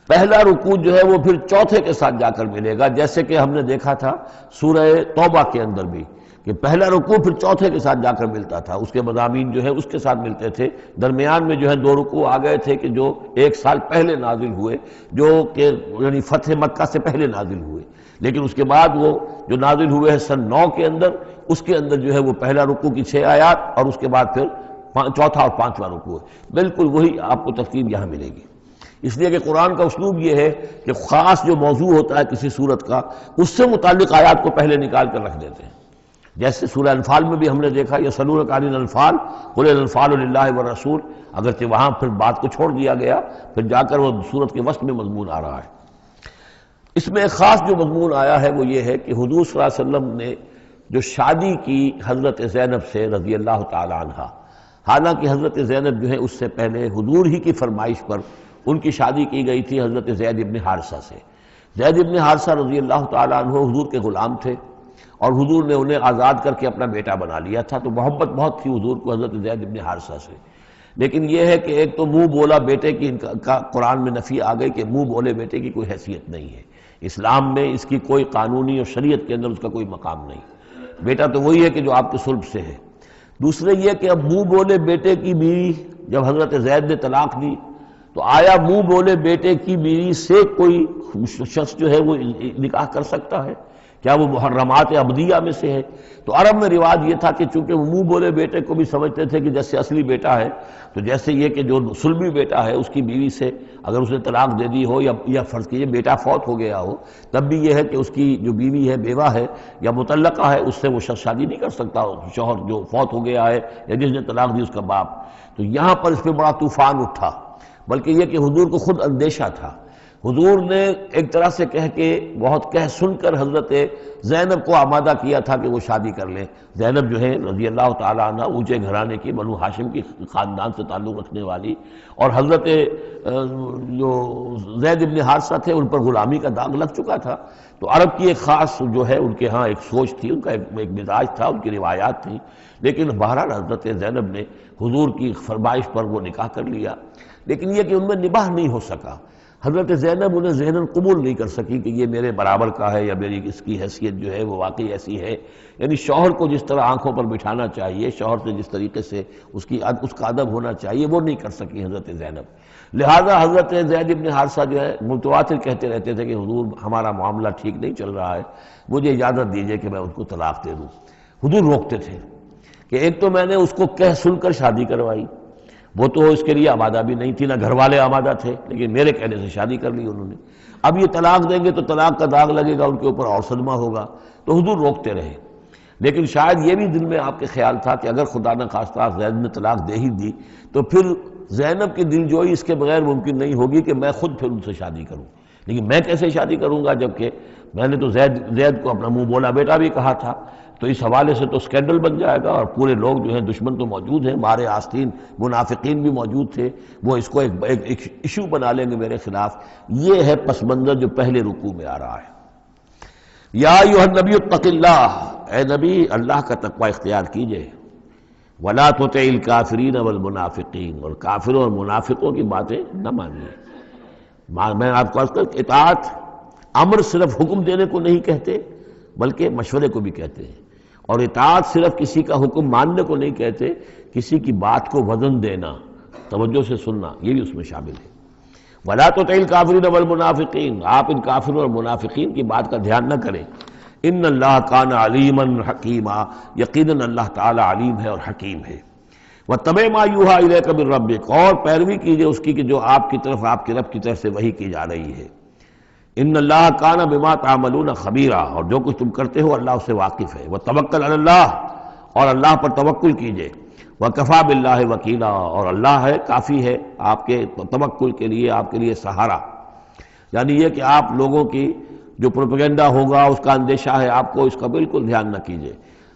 پہلا رکوع جو ہے وہ پھر چوتھے کے ساتھ جا کر ملے گا، جیسے کہ ہم نے دیکھا تھا سورہ توبہ کے اندر بھی کہ پہلا رکوع پھر چوتھے کے ساتھ جا کر ملتا تھا، اس کے مضامین جو ہے اس کے ساتھ ملتے تھے۔ درمیان میں جو ہے 2 رکوع آ گئے تھے کہ جو 1 سال پہلے نازل ہوئے، جو کہ یعنی فتح مکہ سے پہلے نازل ہوئے، لیکن اس کے بعد وہ جو نازل ہوئے ہیں سن 9 کے اندر، اس کے اندر جو ہے وہ پہلا رکوع کی 6 آیات اور اس کے بعد پھر چوتھا اور 5واں رکوع ہے۔ بالکل وہی آپ کو ترتیب یہاں ملے گی، اس لیے کہ قرآن کا اسلوب یہ ہے کہ خاص جو موضوع ہوتا ہے کسی صورت کا، اس سے متعلق آیات کو پہلے نکال کر رکھ دیتے ہیں۔ جیسے سورہ انفال میں بھی ہم نے دیکھا یسألونک عن الانفال قل الانفال للہ والرسول، اگرچہ وہاں پھر بات کو چھوڑ دیا گیا، پھر جا کر وہ صورت کے وسط میں مضمون آ رہا ہے۔ اس میں ایک خاص جو مضمون آیا ہے وہ یہ ہے کہ حضور صلی اللہ علیہ وسلم نے جو شادی کی حضرت زینب سے رضی اللہ تعالی عنہ، حالانکہ حضرت زینب جو ہے اس سے پہلے حضور ہی کی فرمائش پر ان کی شادی کی گئی تھی حضرت زید ابن حارثہ سے۔ زید ابن حارثہ رضی اللہ تعالی عنہ حضور کے غلام تھے، اور حضور نے انہیں آزاد کر کے اپنا بیٹا بنا لیا تھا، تو محبت بہت تھی حضور کو حضرت زید ابن حارثہ سے۔ لیکن یہ ہے کہ ایک تو منہ بولا بیٹے کی کا قرآن میں نفی آ گئی کہ منہ بولے بیٹے کی کوئی حیثیت نہیں ہے، اسلام میں اس کی کوئی قانونی اور شریعت کے اندر اس کا کوئی مقام نہیں۔ بیٹا تو وہی ہے کہ جو آپ کے صلب سے ہے۔ دوسرے یہ کہ اب منہ بولے بیٹے کی بیوی جب حضرت زید نے طلاق دی تو آیا منہ بولے بیٹے کی بیوی سے کوئی شخص جو ہے وہ نکاح کر سکتا ہے؟ کیا وہ محرمات عبدیہ میں سے ہے؟ تو عرب میں رواج یہ تھا کہ چونکہ وہ منہ بولے بیٹے کو بھی سمجھتے تھے کہ جیسے اصلی بیٹا ہے، تو جیسے یہ کہ جو سلبی بیٹا ہے اس کی بیوی سے اگر اس نے طلاق دے دی ہو یا فرض کیجئے بیٹا فوت ہو گیا ہو، تب بھی یہ ہے کہ اس کی جو بیوی ہے بیوہ ہے یا مطلقہ ہے اس سے وہ شخص شادی نہیں کر سکتا، شوہر جو فوت ہو گیا ہے یا جس نے طلاق دی اس کا باپ۔ تو یہاں پر اس پہ بڑا طوفان اٹھا، بلکہ یہ کہ حضور کو خود اندیشہ تھا۔ حضور نے ایک طرح سے کہہ کے بہت کہہ سن کر حضرت زینب کو آمادہ کیا تھا کہ وہ شادی کر لیں۔ زینب جو ہے رضی اللہ تعالیٰ عنہ اونچے گھرانے کی، بنو ہاشم کی خاندان سے تعلق رکھنے والی، اور حضرت جو زید ابن حارثہ تھے ان پر غلامی کا داغ لگ چکا تھا۔ تو عرب کی ایک خاص جو ہے ان کے ہاں ایک سوچ تھی، ان کا ایک مزاج تھا، ان کی روایات تھیں، لیکن بہرحال حضرت زینب نے حضور کی فرمائش پر وہ نکاح کر لیا، لیکن یہ کہ ان میں نباہ نہیں ہو سکا۔ حضرت زینب انہیں ذہناً قبول نہیں کر سکی کہ یہ میرے برابر کا ہے یا میری اس کی حیثیت جو ہے وہ واقعی ایسی ہے، یعنی شوہر کو جس طرح آنکھوں پر بٹھانا چاہیے، شوہر سے جس طریقے سے اس کا ادب ہونا چاہیے وہ نہیں کر سکی حضرت زینب۔ لہذا حضرت زید ابن حارثہ جو ہے متواتر کہتے رہتے تھے کہ حضور ہمارا معاملہ ٹھیک نہیں چل رہا ہے، مجھے اجازت دیجیے کہ میں ان کو طلاق دے دوں۔ حضور روکتے تھے کہ ایک تو میں نے اس کو کہہ سن کر شادی کروائی، وہ تو اس کے لیے آمادہ بھی نہیں تھی، نہ گھر والے آمادہ تھے، لیکن میرے کہنے سے شادی کر لی انہوں نے۔ اب یہ طلاق دیں گے تو طلاق کا داغ لگے گا ان کے اوپر اور صدمہ ہوگا، تو حضور روکتے رہے۔ لیکن شاید یہ بھی دل میں آپ کے خیال تھا کہ اگر خدا نہ خواستہ زید نے طلاق دے ہی دی تو پھر زینب کی دل جوئی اس کے بغیر ممکن نہیں ہوگی کہ میں خود پھر ان سے شادی کروں، لیکن میں کیسے شادی کروں گا جبکہ میں نے تو زید کو اپنا منہ بولا بیٹا بھی کہا تھا، تو اس حوالے سے تو سکینڈل بن جائے گا، اور پورے لوگ جو ہیں دشمن تو موجود ہیں، مارے آستین منافقین بھی موجود تھے، وہ اس کو ایک ایشو بنا لیں گے میرے خلاف۔ یہ ہے پس منظر جو پہلے رکوع میں آ رہا ہے۔ یا ایھا النبی اتق اللہ، اے نبی اللہ کا تقوی اختیار کیجئے، ولا تطع الکافرین والمنافقین، اور کافروں اور منافقوں کی باتیں نہ مانیے۔ میں آپ کو عرض کروں اطاعت امر صرف حکم دینے کو نہیں کہتے بلکہ مشورے کو بھی کہتے ہیں، اور اطاعت صرف کسی کا حکم ماننے کو نہیں کہتے، کسی کی بات کو وزن دینا، توجہ سے سننا، یہ بھی اس میں شامل ہے۔ وَلَا تُطِعِ الْكَافِرِينَ وَالْمُنَافِقِينَ، آپ ان کافروں اور منافقین کی بات کا دھیان نہ کریں۔ ان اللہ کان علیما حکیما، یقیناً اللہ تعالی علیم ہے اور حکیم ہے۔ وَاتَّبِعْ مَا یوحیٰ الیک من ربک، اور پیروی کیجئے اس کی کہ جو آپ کی طرف، آپ کے رب کی طرف سے وحی کی جا رہی ہے۔ ان اللہ کان بما تعملون خبیرا، اور جو کچھ تم کرتے ہو اللہ اس سے واقف ہے۔ وتوکل علی اللہ، اور اللہ پر توکل کیجئے۔ وکفیٰ باللہ وکیلا، اور اللہ ہے کافی ہے آپ کے توکل کے لیے، آپ کے لیے سہارا۔ یعنی یہ کہ آپ لوگوں کی جو پروپیگنڈا ہوگا اس کا اندیشہ ہے آپ کو، اس کا بالکل دھیان نہ کیجئے۔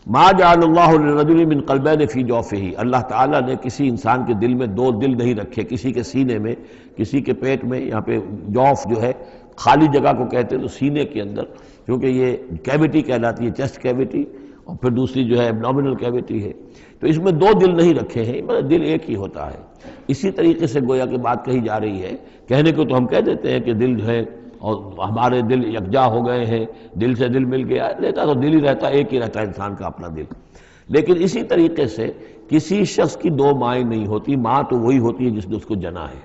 ما جعل اللہ لرجل من قلبین فی جوفہ، اللہ تعالیٰ نے کسی انسان کے دل میں دو دل نہیں رکھے، کسی کے سینے میں، کسی کے پیٹ میں، یہاں پہ جوف جو ہے خالی جگہ کو کہتے ہیں، تو سینے کے اندر، کیونکہ یہ کیویٹی کہلاتی ہے، چیسٹ کیویٹی، اور پھر دوسری جو ہے ایبڈومینل کیویٹی ہے، تو اس میں دو دل نہیں رکھے ہیں، مطلب دل ایک ہی ہوتا ہے۔ اسی طریقے سے گویا کہ بات کہی جا رہی ہے، کہنے کو تو ہم کہہ دیتے ہیں کہ دل جو ہے اور ہمارے دل یکجا ہو گئے ہیں، دل سے دل مل گیا، رہتا تو دل ہی رہتا، ایک ہی رہتا ہے انسان کا اپنا دل۔ لیکن اسی طریقے سے کسی شخص کی دو مائیں نہیں ہوتی، ماں تو وہی ہوتی ہے جس نے اس کو جنا ہے،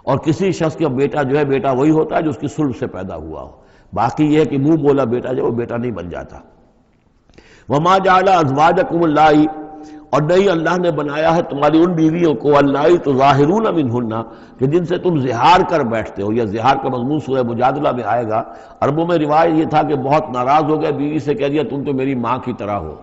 اور کسی شخص کا بیٹا جو ہے، بیٹا وہی ہوتا ہے جو اس کی صلب سے پیدا ہوا ہو۔ باقی یہ ہے کہ منہ بولا بیٹا جو وہ بیٹا نہیں بن جاتا۔ وما جعل ازواجکم اللہ، اور نہیں اللہ نے بنایا ہے تمہاری ان بیویوں کو، اللہ تظاہرون منہن، کہ جن سے تم زہار کر بیٹھتے ہو۔ یا زہار کا مضمون سورہ مجادلہ میں آئے گا۔ عربوں میں روایت یہ تھا کہ بہت ناراض ہو گئے، بیوی سے کہہ دیا تم تو میری ماں کی طرح ہو،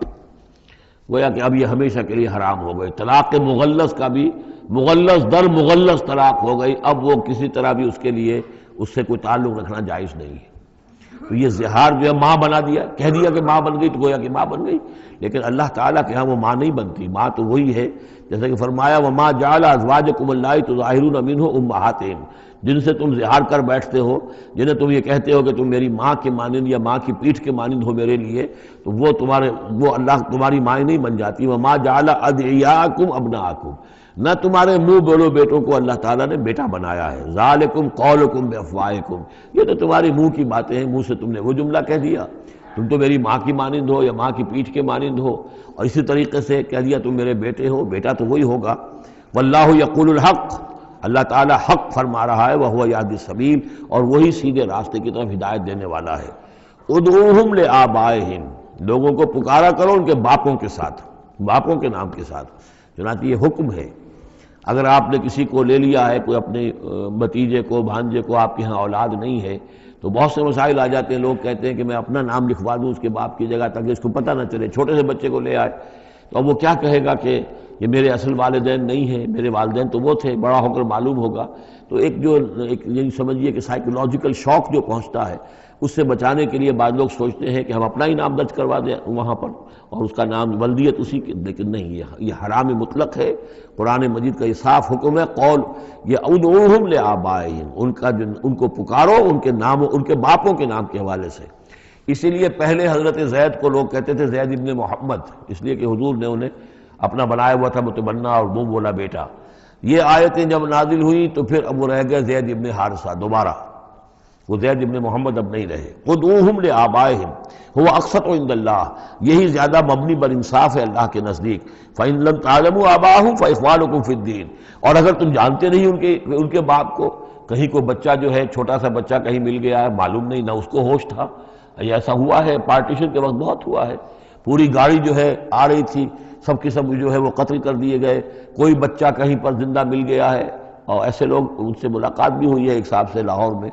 گویا کہ اب یہ ہمیشہ کے لیے حرام ہو گئے۔ طلاق مغلظ کا بھی مغلظ در مغلظ طلاق ہو گئی، اب وہ کسی طرح بھی اس کے لیے اس سے کوئی تعلق رکھنا جائز نہیں ہے۔ تو یہ زہار جو ہے ماں بنا دیا، کہہ دیا کہ ماں بن گئی تو گویا کہ ماں بن گئی، لیکن اللہ تعالیٰ کے ہاں وہ ماں نہیں بنتی، ماں تو وہی ہے، جیسا کہ فرمایا وما جعل ازواجکم اللہ تظاہرون منہ امہاتہم، جن سے تم زہار کر بیٹھتے ہو، جنہیں تم یہ کہتے ہو کہ تم میری ماں کے مانند یا ماں کی پیٹھ کے مانند ہو میرے لیے، تو وہ اللہ تمہاری مائیں نہیں بن جاتی۔ وما جعل ادعیاکم ابناءکم، نہ تمہارے منہ بولو بیٹوں کو اللہ تعالیٰ نے بیٹا بنایا ہے۔ ذالکم قولکم بافواہکم، یہ تو تمہاری منہ کی باتیں ہیں، منہ سے تم نے وہ جملہ کہہ دیا، تم تو میری ماں کی مانند ہو یا ماں کی پیٹھ کے مانند ہو، اور اسی طریقے سے کہہ دیا تم میرے بیٹے ہو، بیٹا تو وہی ہوگا۔ واللہ یقول الحق، اللہ تعالیٰ حق فرما رہا ہے، وہو یہدی السبیل، اور وہی سیدھے راستے کی طرف ہدایت دینے والا ہے۔ ادعوہم لآبائہم، لوگوں کو پکارا کرو ان کے باپوں کے ساتھ، باپوں کے نام کے ساتھ، چنانچہ یہ حکم ہے۔ اگر آپ نے کسی کو لے لیا ہے، کوئی اپنے بھتیجے کو، بھانجے کو، آپ کے ہاں اولاد نہیں ہے، تو بہت سے مسائل آ جاتے ہیں، لوگ کہتے ہیں کہ میں اپنا نام لکھوا دوں اس کے باپ کی جگہ تاکہ اس کو پتہ نہ چلے، چھوٹے سے بچے کو لے آئے تو اب وہ کیا کہے گا کہ یہ میرے اصل والدین نہیں ہیں، میرے والدین تو وہ تھے، بڑا ہو کر معلوم ہوگا۔ تو ایک یعنی سمجھیے کہ سائیکولوجیکل شوق جو پہنچتا ہے، اس سے بچانے کے لیے بعض لوگ سوچتے ہیں کہ ہم اپنا ہی نام درج کروا دیں وہاں پر اور اس کا نام ولدیت اسی کی، لیکن نہیں، یہ حرام مطلق ہے۔ قرآن مجید کا یہ صاف حکم ہے، قول یہ ادعوہم لآبائہم، ان کو پکارو ان کے نام، ان کے باپوں کے نام کے حوالے سے۔ اسی لیے پہلے حضرت زید کو لوگ کہتے تھے زید ابن محمد، اس لیے کہ حضور نے انہیں اپنا بنایا ہوا تھا متبنہ اور منہ بولا بیٹا۔ یہ آیتیں جب نازل ہوئی تو پھر اب وہ رہ گئے زید ابن حارثہ، دوبارہ وہ زید ابن محمد اب نہیں رہے۔ ادعوہم لآبائہم هو اقسط عند اللہ، یہی زیادہ مبنی بر انصاف ہے اللہ کے نزدیک۔ فإن لم تعلموا آباءهم فإخوانكم في الدين، اور اگر تم جانتے نہیں ان کے باپ کو، کہیں کوئی بچہ جو ہے چھوٹا سا بچہ کہیں مل گیا ہے، معلوم نہیں، نہ اس کو ہوش تھا، ایسا ہوا ہے پارٹیشن کے وقت بہت ہوا ہے، پوری گاڑی جو ہے آ رہی تھی، سب کے سب جو ہے وہ قتل کر دیے گئے، کوئی بچہ کہیں پر زندہ مل گیا ہے، اور ایسے لوگ، ان سے ملاقات بھی ہوئی ہے ایک صاحب سے لاہور میں،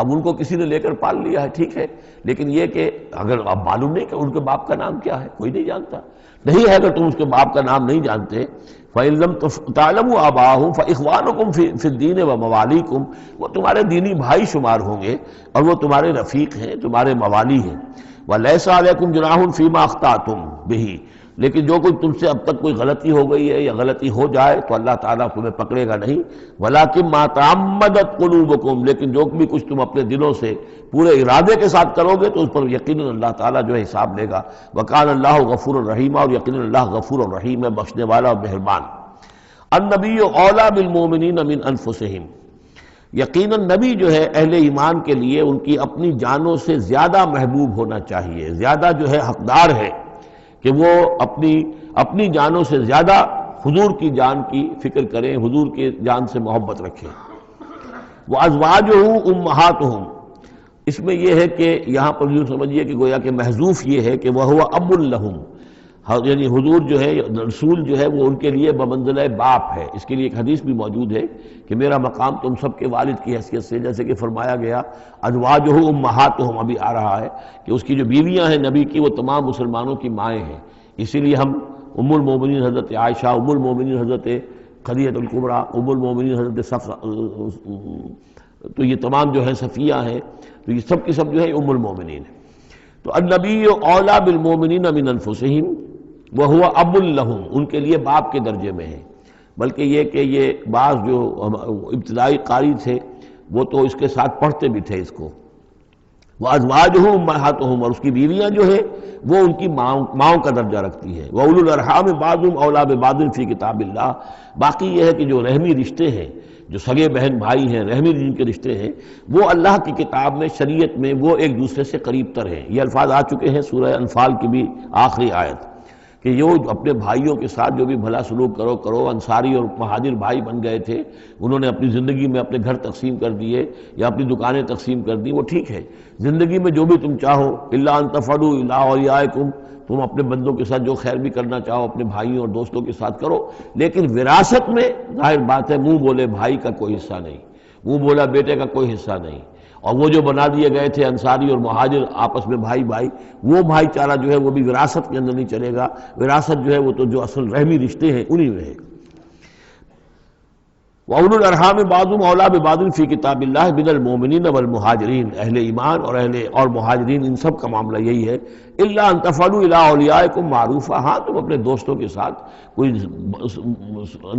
اب ان کو کسی نے لے کر پال لیا ہے، ٹھیک ہے، لیکن یہ کہ اگر اب معلوم نہیں کہ ان کے باپ کا نام کیا ہے، کوئی نہیں جانتا، نہیں ہے اگر تم اس کے باپ کا نام نہیں جانتے، فَإِن لَمْ تَعْلَمُوا آبَاءَهُمْ فَإِخْوَانُكُمْ فِي الدِّينِ وَمَوَالِيكُمْ، وہ تمہارے دینی بھائی شمار ہوں گے اور وہ تمہارے رفیق ہیں، تمہارے موالی ہیں۔ وَلَيْسَ عَلَيْكُمْ جُنَاحٌ فِيمَا أَخْطَأْتُمْ بِهِ، لیکن جو کچھ تم سے اب تک کوئی غلطی ہو گئی ہے یا غلطی ہو جائے تو اللہ تعالیٰ تمہیں پکڑے گا نہیں۔ وَلَكِن مَا تَعَمَّدَتْ قُلُوبُكُمْ، لیکن جو بھی کچھ تم اپنے دلوں سے پورے ارادے کے ساتھ کرو گے تو اس پر یقیناً اللہ تعالیٰ جو ہے حساب لے گا۔ وَكَانَ اللَّهُ غَفُورًا رَحِيمًا، اور یقیناً اللہ غفور الرحیم ہے، بخشنے والا اور مہربان۔ النبی اولیٰ بالمؤمنین من انفسہم، یقیناً نبی جو ہے اہل ایمان کے لیے ان کی اپنی جانوں سے زیادہ محبوب ہونا چاہیے، زیادہ جو ہے حقدار ہے کہ وہ اپنی جانوں سے زیادہ حضور کی جان کی فکر کریں، حضور کی جان سے محبت رکھیں۔ وَأَزْوَاجُهُ أُمَّهَاتُهُمْ، اس میں یہ ہے کہ یہاں پر یوں سمجھیے کہ گویا کہ محذوف یہ ہے کہ وَهُوَ أَبٌّ لَهُمْ، یعنی حضور جو ہے، رسول جو ہے وہ ان کے لیے بمنزلہ باپ ہے۔ اس کے لیے ایک حدیث بھی موجود ہے کہ میرا مقام تم سب کے والد کی حیثیت سے، جیسے کہ فرمایا گیا ازواجہ امہاتہم، ابھی آ رہا ہے کہ اس کی جو بیویاں ہیں نبی کی وہ تمام مسلمانوں کی مائیں ہیں۔ اسی لیے ہم ام المومنین حضرت عائشہ، ام المومنین حضرت خدیجہ الکبریٰ، ام المومنین حضرت صفیہ، تو یہ تمام جو ہے صفیہ ہیں، تو یہ سب کی سب جو ہے ام المومنین ہیں۔ تو النبی اولیٰ بالمومنین من انفسہم وہو اب لہم، ان کے لیے باپ کے درجے میں ہے۔ بلکہ یہ کہ یہ بعض جو ابتدائی قاری تھے وہ تو اس کے ساتھ پڑھتے بھی تھے اس کو، وَأَزْوَاجُهُ أُمَّهَاتُهُمْ، اور اس کی بیویاں جو ہے وہ ان کی ماؤں کا درجہ رکھتی ہیں۔ وَأُولُو الْأَرْحَامِ بَعْضُهُمْ أَوْلَىٰ بِبَعْضٍ فِي كِتَابِ اللَّهِ، باقی یہ ہے کہ جو رحمی رشتے ہیں، جو سگے بہن بھائی ہیں، رحمی جن کے رشتے ہیں، وہ اللہ کی کتاب میں، شریعت میں وہ ایک دوسرے سے قریب تر ہیں۔ یہ الفاظ آ چکے ہیں سورہ انفال کی بھی آخری آیت کہ یہ اپنے بھائیوں کے ساتھ جو بھی بھلا سلوک کرو۔ انصاری اور مہاجر بھائی بن گئے تھے، انہوں نے اپنی زندگی میں اپنے گھر تقسیم کر دیے یا اپنی دکانیں تقسیم کر دی، وہ ٹھیک ہے۔ زندگی میں جو بھی تم چاہو، الا ان تفعلوا الی اولیاءکم، تم اپنے بندوں کے ساتھ جو خیر بھی کرنا چاہو اپنے بھائیوں اور دوستوں کے ساتھ کرو، لیکن وراثت میں ظاہر بات ہے منہ بولے بھائی کا کوئی حصہ نہیں، منہ بولا بیٹے کا کوئی حصہ نہیں۔ اور وہ جو بنا دیے گئے تھے انصاری اور مہاجر آپس میں بھائی، وہ بھائی چارہ جو ہے وہ بھی وراثت کے اندر نہیں چلے گا۔ وراثت جو ہے وہ تو جو اصل رحمی رشتے ہیں انہی میں ہے۔ وَأُولُو الْأَرْحَامِ بَعْضُهُمْ أَوْلَىٰ بِبَعْضٍ فِي كِتَابِ اللَّهِ مِنَ الْمُؤْمِنِينَ وَالْمُهَاجِرِينَ، اہل ایمان اور مہاجرین ان سب کا معاملہ یہی ہے۔ إِلَّا أَن تَفْعَلُوا إِلَىٰ أَوْلِيَائِكُمْ مَعْرُوفًا، ہاں تم اپنے دوستوں کے ساتھ کوئی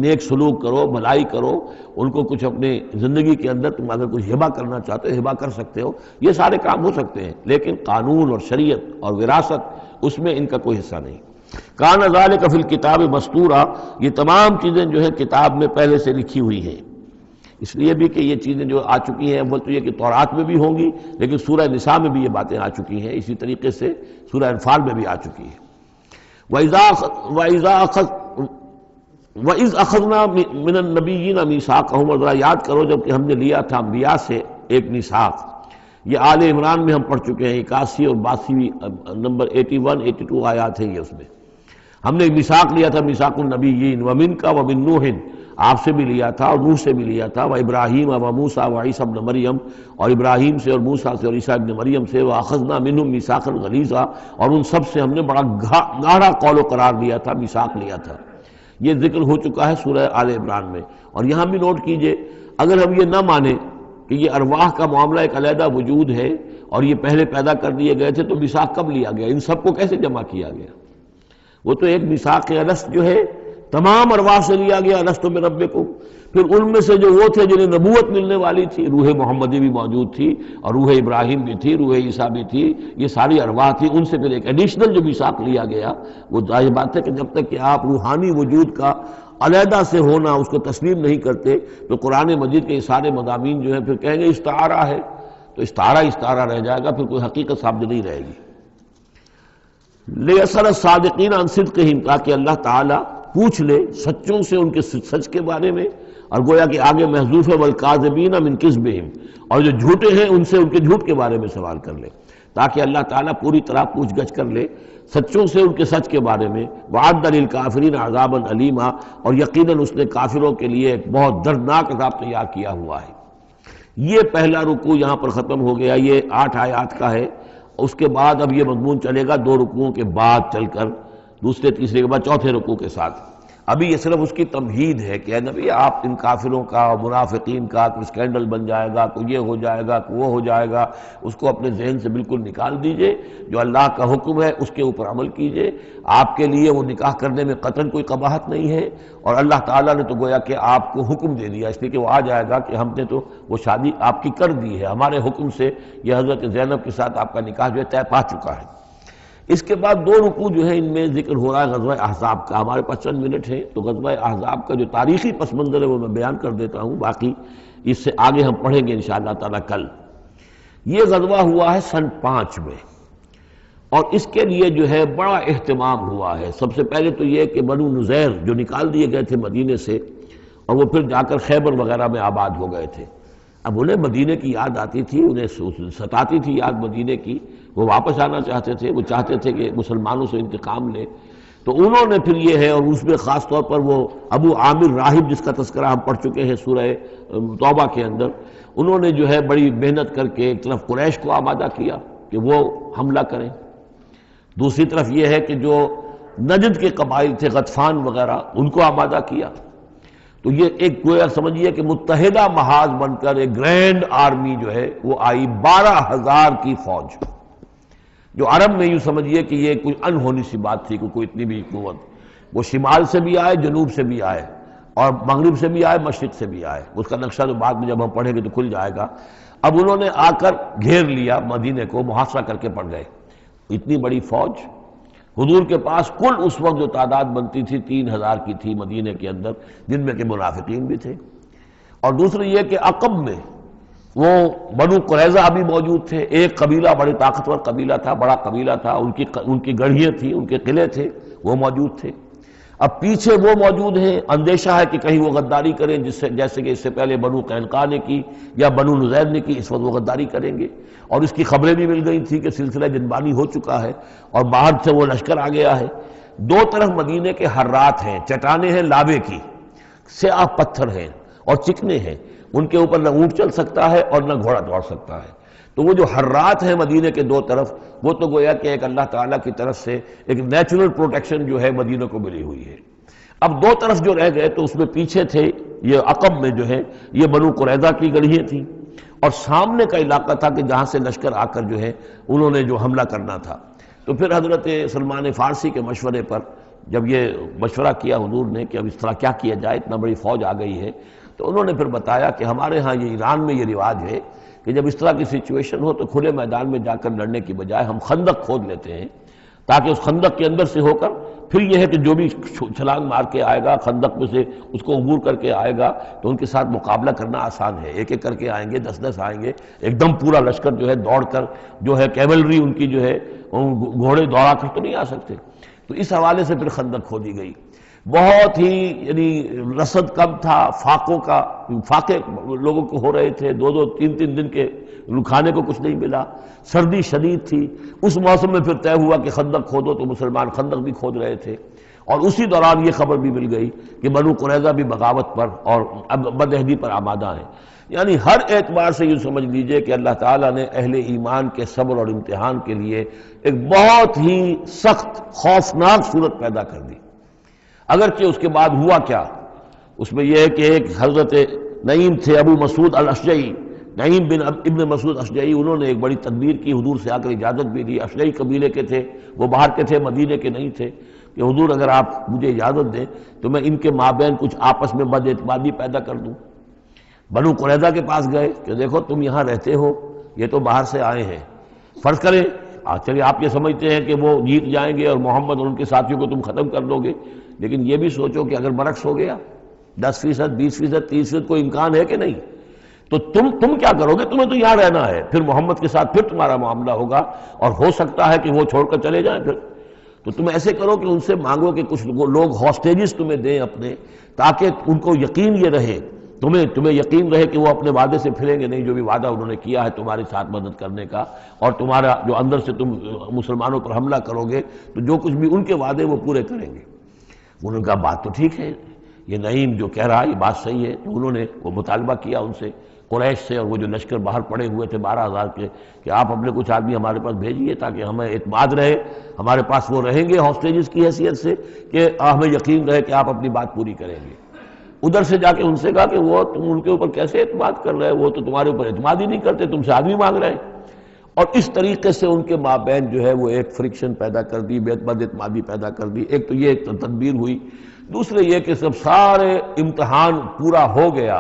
نیک سلوک کرو، بھلائی کرو، ان کو کچھ اپنے زندگی کے اندر تم اگر کچھ ہبہ کرنا چاہتے ہو ہبہ کر سکتے ہو، یہ سارے کام ہو سکتے ہیں، لیکن قانون اور شریعت اور وراثت اس میں ان کا کوئی حصہ نہیں۔ کان ذالک فی الکتاب مستورا، یہ تمام چیزیں جو ہے کتاب میں پہلے سے لکھی ہوئی ہیں۔ اس لیے بھی کہ یہ چیزیں جو آ چکی ہیں، اول تو یہ کہ تورات میں بھی ہوں گی، لیکن سورہ نساء میں بھی یہ باتیں آ چکی ہیں، اسی طریقے سے سورہ انفال میں بھی آ چکی ہیں۔ وَإِذْ أَخَذْنَا مِنَ النَّبِيِّينَ مِيثَاقَهُمْ، اور ذرا یاد کرو جب کہ ہم نے لیا تھا انبیاء سے ایک میثاق۔ یہ آل عمران میں ہم پڑھ چکے ہیں، 81 اور 82 نمبر 81 82 آیات ہیں یہ، اس میں ہم نے میثاق لیا تھا، میثاق النبیین، وَمِنْکَ وَمِن نوح، آپ سے بھی لیا تھا اور نوح سے بھی لیا تھا، وَإِبْرَاهِيمَ وَمُوسَىٰ وَعِیسَىٰ ابْنَ مریم، اور ابراہیم سے اور موسیٰ سے اور عیسیٰ ابن مریم سے، وَأَخَذْنَا مِنْهُمْ مِيثَاقًا غَلِيظًا، اور ان سب سے ہم نے بڑا گاڑا قول و قرار لیا تھا، میثاق لیا تھا۔ یہ ذکر ہو چکا ہے سورہ آل عمران میں۔ اور یہاں بھی نوٹ کیجئے، اگر ہم یہ نہ مانیں کہ یہ ارواح کا معاملہ ایک علیحدہ وجود ہے اور یہ پہلے پیدا کر دیے گئے تھے، تو میثاق کب لیا گیا؟ ان سب کو کیسے جمع کیا گیا؟ وہ تو ایک میثاق الست جو ہے تمام ارواح سے لیا گیا، الست بربکم، پھر ان میں سے جو وہ تھے جنہیں نبوت ملنے والی تھی، روح محمدی بھی موجود تھی اور روح ابراہیم بھی تھی، روح عیسیٰ بھی تھی، یہ ساری ارواح تھی، ان سے پھر ایک ایڈیشنل جو میثاق لیا گیا۔ وہ ظاہر بات ہے کہ جب تک کہ آپ روحانی وجود کا علیحدہ سے ہونا اس کو تسلیم نہیں کرتے تو قرآن مجید کے یہ سارے مضامین جو ہیں پھر کہیں گے استعارہ ہے، تو استعارہ رہ جائے گا، پھر کوئی حقیقت ثابت نہیں رہے گی۔ لِيَسْأَلَ الصَّادِقِينَ عَنْ صِدْقِهِمْ، تاکہ اللہ تعالیٰ پوچھ لے سچوں سے ان کے سچ کے بارے میں، اور گویا کہ آگے محذوف ہے وَالْكَاذِبِينَ مِنْ كِذْبِهِمْ، اور جو جھوٹے ہیں ان سے ان کے جھوٹ کے بارے میں سوال کر لے، تاکہ اللہ تعالیٰ پوری طرح پوچھ گچھ کر لے سچوں سے ان کے سچ کے بارے میں۔ وَعَدَّ لِلْكَافِرِينَ عَذَابًا أَلِيمًا، اور یقیناً اس نے کافروں کے لیے ایک بہت دردناک عذاب تیار کیا ہوا ہے۔ یہ پہلا رکوع یہاں پر ختم ہو گیا، یہ 8 آیات کا ہے۔ اس کے بعد اب یہ مضمون چلے گا 2 رکوعوں کے بعد چل کر، دوسرے تیسرے کے بعد چوتھے رکوع کے ساتھ۔ ابھی یہ صرف اس کی تمہید ہے کہ اے نبی آپ ان کافروں کا اور منافقین کا کوئی سکینڈل بن جائے گا، کوئی یہ ہو جائے گا، کوئی وہ ہو جائے گا، اس کو اپنے ذہن سے بالکل نکال دیجئے، جو اللہ کا حکم ہے اس کے اوپر عمل کیجئے۔ آپ کے لیے وہ نکاح کرنے میں قطعاً کوئی قباحت نہیں ہے، اور اللہ تعالیٰ نے تو گویا کہ آپ کو حکم دے دیا، اس لیے کہ وہ آ جائے گا کہ ہم نے تو وہ شادی آپ کی کر دی ہے، ہمارے حکم سے یہ حضرت زینب کے ساتھ آپ کا نکاح جو ہے طے پا چکا ہے۔ اس کے بعد 2 رکوع جو ہے ان میں ذکر ہو رہا ہے غزوہ احزاب کا۔ ہمارے پاس چند منٹ ہیں تو غزوہ احزاب کا جو تاریخی پس منظر ہے وہ میں بیان کر دیتا ہوں، باقی اس سے آگے ہم پڑھیں گے انشاءاللہ تعالی کل۔ یہ غزوہ ہوا ہے سن 5 میں، اور اس کے لیے جو ہے بڑا اہتمام ہوا ہے۔ سب سے پہلے تو یہ کہ بنو نذیر جو نکال دیے گئے تھے مدینے سے اور وہ پھر جا کر خیبر وغیرہ میں آباد ہو گئے تھے، اب انہیں مدینے کی یاد آتی تھی، انہیں ستاتی تھی یاد مدینے کی، وہ واپس آنا چاہتے تھے، وہ چاہتے تھے کہ مسلمانوں سے انتقام لے۔ تو انہوں نے پھر یہ ہے، اور اس میں خاص طور پر وہ ابو عامر راہب جس کا تذکرہ ہم پڑھ چکے ہیں سورہ توبہ کے اندر، انہوں نے جو ہے بڑی محنت کر کے ایک طرف قریش کو آمادہ کیا کہ وہ حملہ کریں، دوسری طرف یہ ہے کہ جو نجد کے قبائل تھے غطفان وغیرہ ان کو آمادہ کیا۔ تو یہ ایک گویا سمجھیے کہ متحدہ محاذ بن کر ایک گرینڈ آرمی جو ہے وہ آئی، 12,000 کی فوج، جو عرب میں یوں سمجھیے کہ یہ کوئی انہونی سی بات تھی کہ کوئی اتنی بھی قوت، وہ شمال سے بھی آئے، جنوب سے بھی آئے، اور مغرب سے بھی آئے، مشرق سے بھی آئے۔ اس کا نقشہ تو بعد میں جب ہم پڑھیں گے تو کھل جائے گا۔ اب انہوں نے آ کر گھیر لیا مدینے کو، محاصرہ کر کے پڑ گئے، اتنی بڑی فوج۔ حضور کے پاس کل اس وقت جو تعداد بنتی تھی 3,000 کی تھی مدینے کے اندر، جن میں کہ منافقین بھی تھے۔ اور دوسری یہ کہ عقب میں وہ بنو قریظہ بھی موجود تھے، ایک قبیلہ بڑے طاقتور قبیلہ تھا، بڑا قبیلہ تھا، ان کی گڑھیاں تھیں، ان کے قلعے تھے، وہ موجود تھے۔ اب پیچھے وہ موجود ہیں، اندیشہ ہے کہ کہیں وہ غداری کریں، جیسے کہ اس سے پہلے بنو قینقاع نے کی یا بنو نذیر نے کی، اس وقت وہ غداری کریں گے، اور اس کی خبریں بھی مل گئی تھی کہ سلسلہ جنبانی ہو چکا ہے اور باہر سے وہ لشکر آ گیا ہے۔ دو طرف مدینے کے حرات ہیں، چٹانیں ہیں لاوے کی، سیاہ پتھر ہیں اور چکنے ہیں، ان کے اوپر نہ اونٹ چل سکتا ہے اور نہ گھوڑا دوڑ سکتا ہے۔ تو وہ جو حرات ہیں مدینے کے دو طرف، وہ تو گویا کہ ایک اللہ تعالیٰ کی طرف سے ایک نیچرل پروٹیکشن جو ہے مدینہ کو ملی ہوئی ہے۔ اب دو طرف جو رہ گئے تو اس میں پیچھے تھے، یہ عقب میں جو ہے یہ بنو قریظہ کی گڑھیاں تھیں، اور سامنے کا علاقہ تھا کہ جہاں سے لشکر آ کر جو ہے انہوں نے جو حملہ کرنا تھا۔ تو پھر حضرت سلمان فارسی کے مشورے پر جب یہ مشورہ کیا حضور نے کہ اب اس طرح کیا کیا جائے، اتنا بڑی فوج آ گئی ہے، تو انہوں نے پھر بتایا کہ ہمارے ہاں یہ ایران میں یہ رواج ہے کہ جب اس طرح کی سچویشن ہو تو کھلے میدان میں جا کر لڑنے کی بجائے ہم خندق کھود لیتے ہیں، تاکہ اس خندق کے اندر سے ہو کر پھر یہ ہے کہ جو بھی چھلانگ مار کے آئے گا خندق میں سے اس کو عبور کر کے آئے گا تو ان کے ساتھ مقابلہ کرنا آسان ہے، ایک ایک کر کے آئیں گے، 10 آئیں گے، ایک دم پورا لشکر جو ہے دوڑ کر جو ہے کیولری ان کی جو ہے گھوڑے دوڑا کر تو نہیں آ سکتے۔ تو اس حوالے سے پھر خندق کھودی گئی، بہت ہی یعنی رصد کم تھا، فاقے لوگوں کو ہو رہے تھے، 2 3 دن کے کھانے کو کچھ نہیں ملا، سردی شدید تھی۔ اس موسم میں پھر طے ہوا کہ خندق کھودو، تو مسلمان خندق بھی کھود رہے تھے، اور اسی دوران یہ خبر بھی مل گئی کہ بنو قریظہ بھی بغاوت پر اور بدعہدی پر آمادہ ہیں۔ یعنی ہر اعتبار سے یہ سمجھ لیجئے کہ اللہ تعالیٰ نے اہل ایمان کے صبر اور امتحان کے لیے ایک بہت ہی سخت خوفناک صورت پیدا کر دی۔ اگرچہ اس کے بعد ہوا کیا، اس میں یہ ہے کہ ایک حضرت نعیم تھے ابو مسعود الاشجعی، نعیم بن ابن مسعود اشجعی، انہوں نے ایک بڑی تدبیر کی، حضور سے آ کر اجازت بھی دی، اشجعی قبیلے کے تھے، وہ باہر کے تھے، مدینے کے نہیں تھے، کہ حضور اگر آپ مجھے اجازت دیں تو میں ان کے مابین کچھ آپس میں بد اعتمادی پیدا کر دوں۔ بنو قریظہ کے پاس گئے کہ دیکھو تم یہاں رہتے ہو، یہ تو باہر سے آئے ہیں، فرض کریں چلیے آپ یہ سمجھتے ہیں کہ وہ جیت جائیں گے اور محمد اور ان کے ساتھیوں کو تم ختم کر دو گے، لیکن یہ بھی سوچو کہ اگر برعکس ہو گیا 10%، 20%، 30% کوئی امکان ہے کہ نہیں، تو تم کیا کرو گے؟ تمہیں تو یہاں رہنا ہے، پھر محمد کے ساتھ پھر تمہارا معاملہ ہوگا، اور ہو سکتا ہے کہ وہ چھوڑ کر چلے جائیں، پھر تو تم ایسے کرو کہ ان سے مانگو کہ کچھ لوگ ہاسٹیجز تمہیں دیں اپنے، تاکہ ان کو یقین یہ رہے، تمہیں یقین رہے کہ وہ اپنے وعدے سے پھریں گے نہیں، جو بھی وعدہ انہوں نے کیا ہے تمہارے ساتھ مدد کرنے کا، اور تمہارا جو اندر سے تم مسلمانوں پر حملہ کرو گے تو جو کچھ بھی ان کے وعدے وہ پورے کریں گے۔ انہوں نے کہا بات تو ٹھیک ہے، یہ نعیم جو کہہ رہا ہے یہ بات صحیح ہے۔ تو انہوں نے وہ مطالبہ کیا ان سے، قریش سے، اور وہ جو لشکر باہر پڑے ہوئے تھے 12,000 کے، کہ آپ اپنے کچھ آدمی ہمارے پاس بھیجیے تاکہ ہمیں اعتماد رہے، ہمارے پاس وہ رہیں گے ہاسٹیجز کی حیثیت سے، کہ ہمیں یقین رہے کہ آپ اپنی بات پوری کریں گے۔ ادھر سے جا کے ان سے کہا کہ وہ تم ان کے اوپر کیسے اعتماد کر رہے ہو، وہ تو تمہارے اوپر اعتماد ہی نہیں کرتے، تم سے آدمی مانگ رہے ہیں۔ اور اس طریقے سے ان کے مابین جو ہے وہ ایک فرکشن پیدا کر دی، بد اعتمادی پیدا کر دی۔ ایک تو یہ ایک تدبیر ہوئی، دوسرے یہ کہ سب سارے امتحان پورا ہو گیا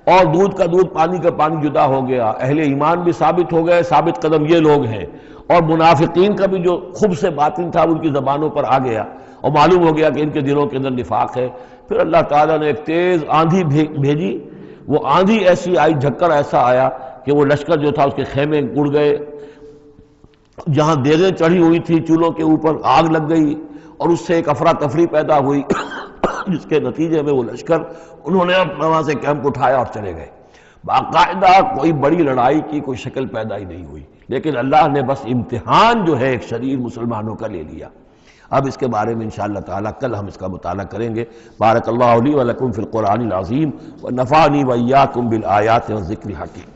اور دودھ کا دودھ پانی کا پانی جدا ہو گیا، اہل ایمان بھی ثابت ہو گئے، ثابت قدم یہ لوگ ہیں، اور منافقین کا بھی جو خب سے باطن تھا ان کی زبانوں پر آ گیا، اور معلوم ہو گیا کہ ان کے دلوں کے اندر نفاق ہے۔ پھر اللہ تعالیٰ نے ایک تیز آندھی بھیجی، وہ آندھی ایسی آئی، جھکڑ ایسا آیا کہ وہ لشکر جو تھا اس کے خیمے اڑ گئے، جہاں دیگیں چڑھی ہوئی تھی چولہوں کے اوپر آگ لگ گئی اور اس سے ایک افراتفری پیدا ہوئی جس کے نتیجے میں وہ لشکر انہوں نے اپنا وہاں سے کیمپ اٹھایا اور چلے گئے. باقاعدہ کوئی بڑی لڑائی کی کوئی شکل پیدا ہی نہیں ہوئی، لیکن اللہ نے بس امتحان جو ہے ایک شریر مسلمانوں کا لے لیا. اب اس کے بارے میں انشاءاللہ تعالی کل ہم اس کا مطالعہ کریں گے. بارک اللہ لی و لکم فی القرآن العظیم ونفعنی وإیاکم بالآیات والذکر الحکیم.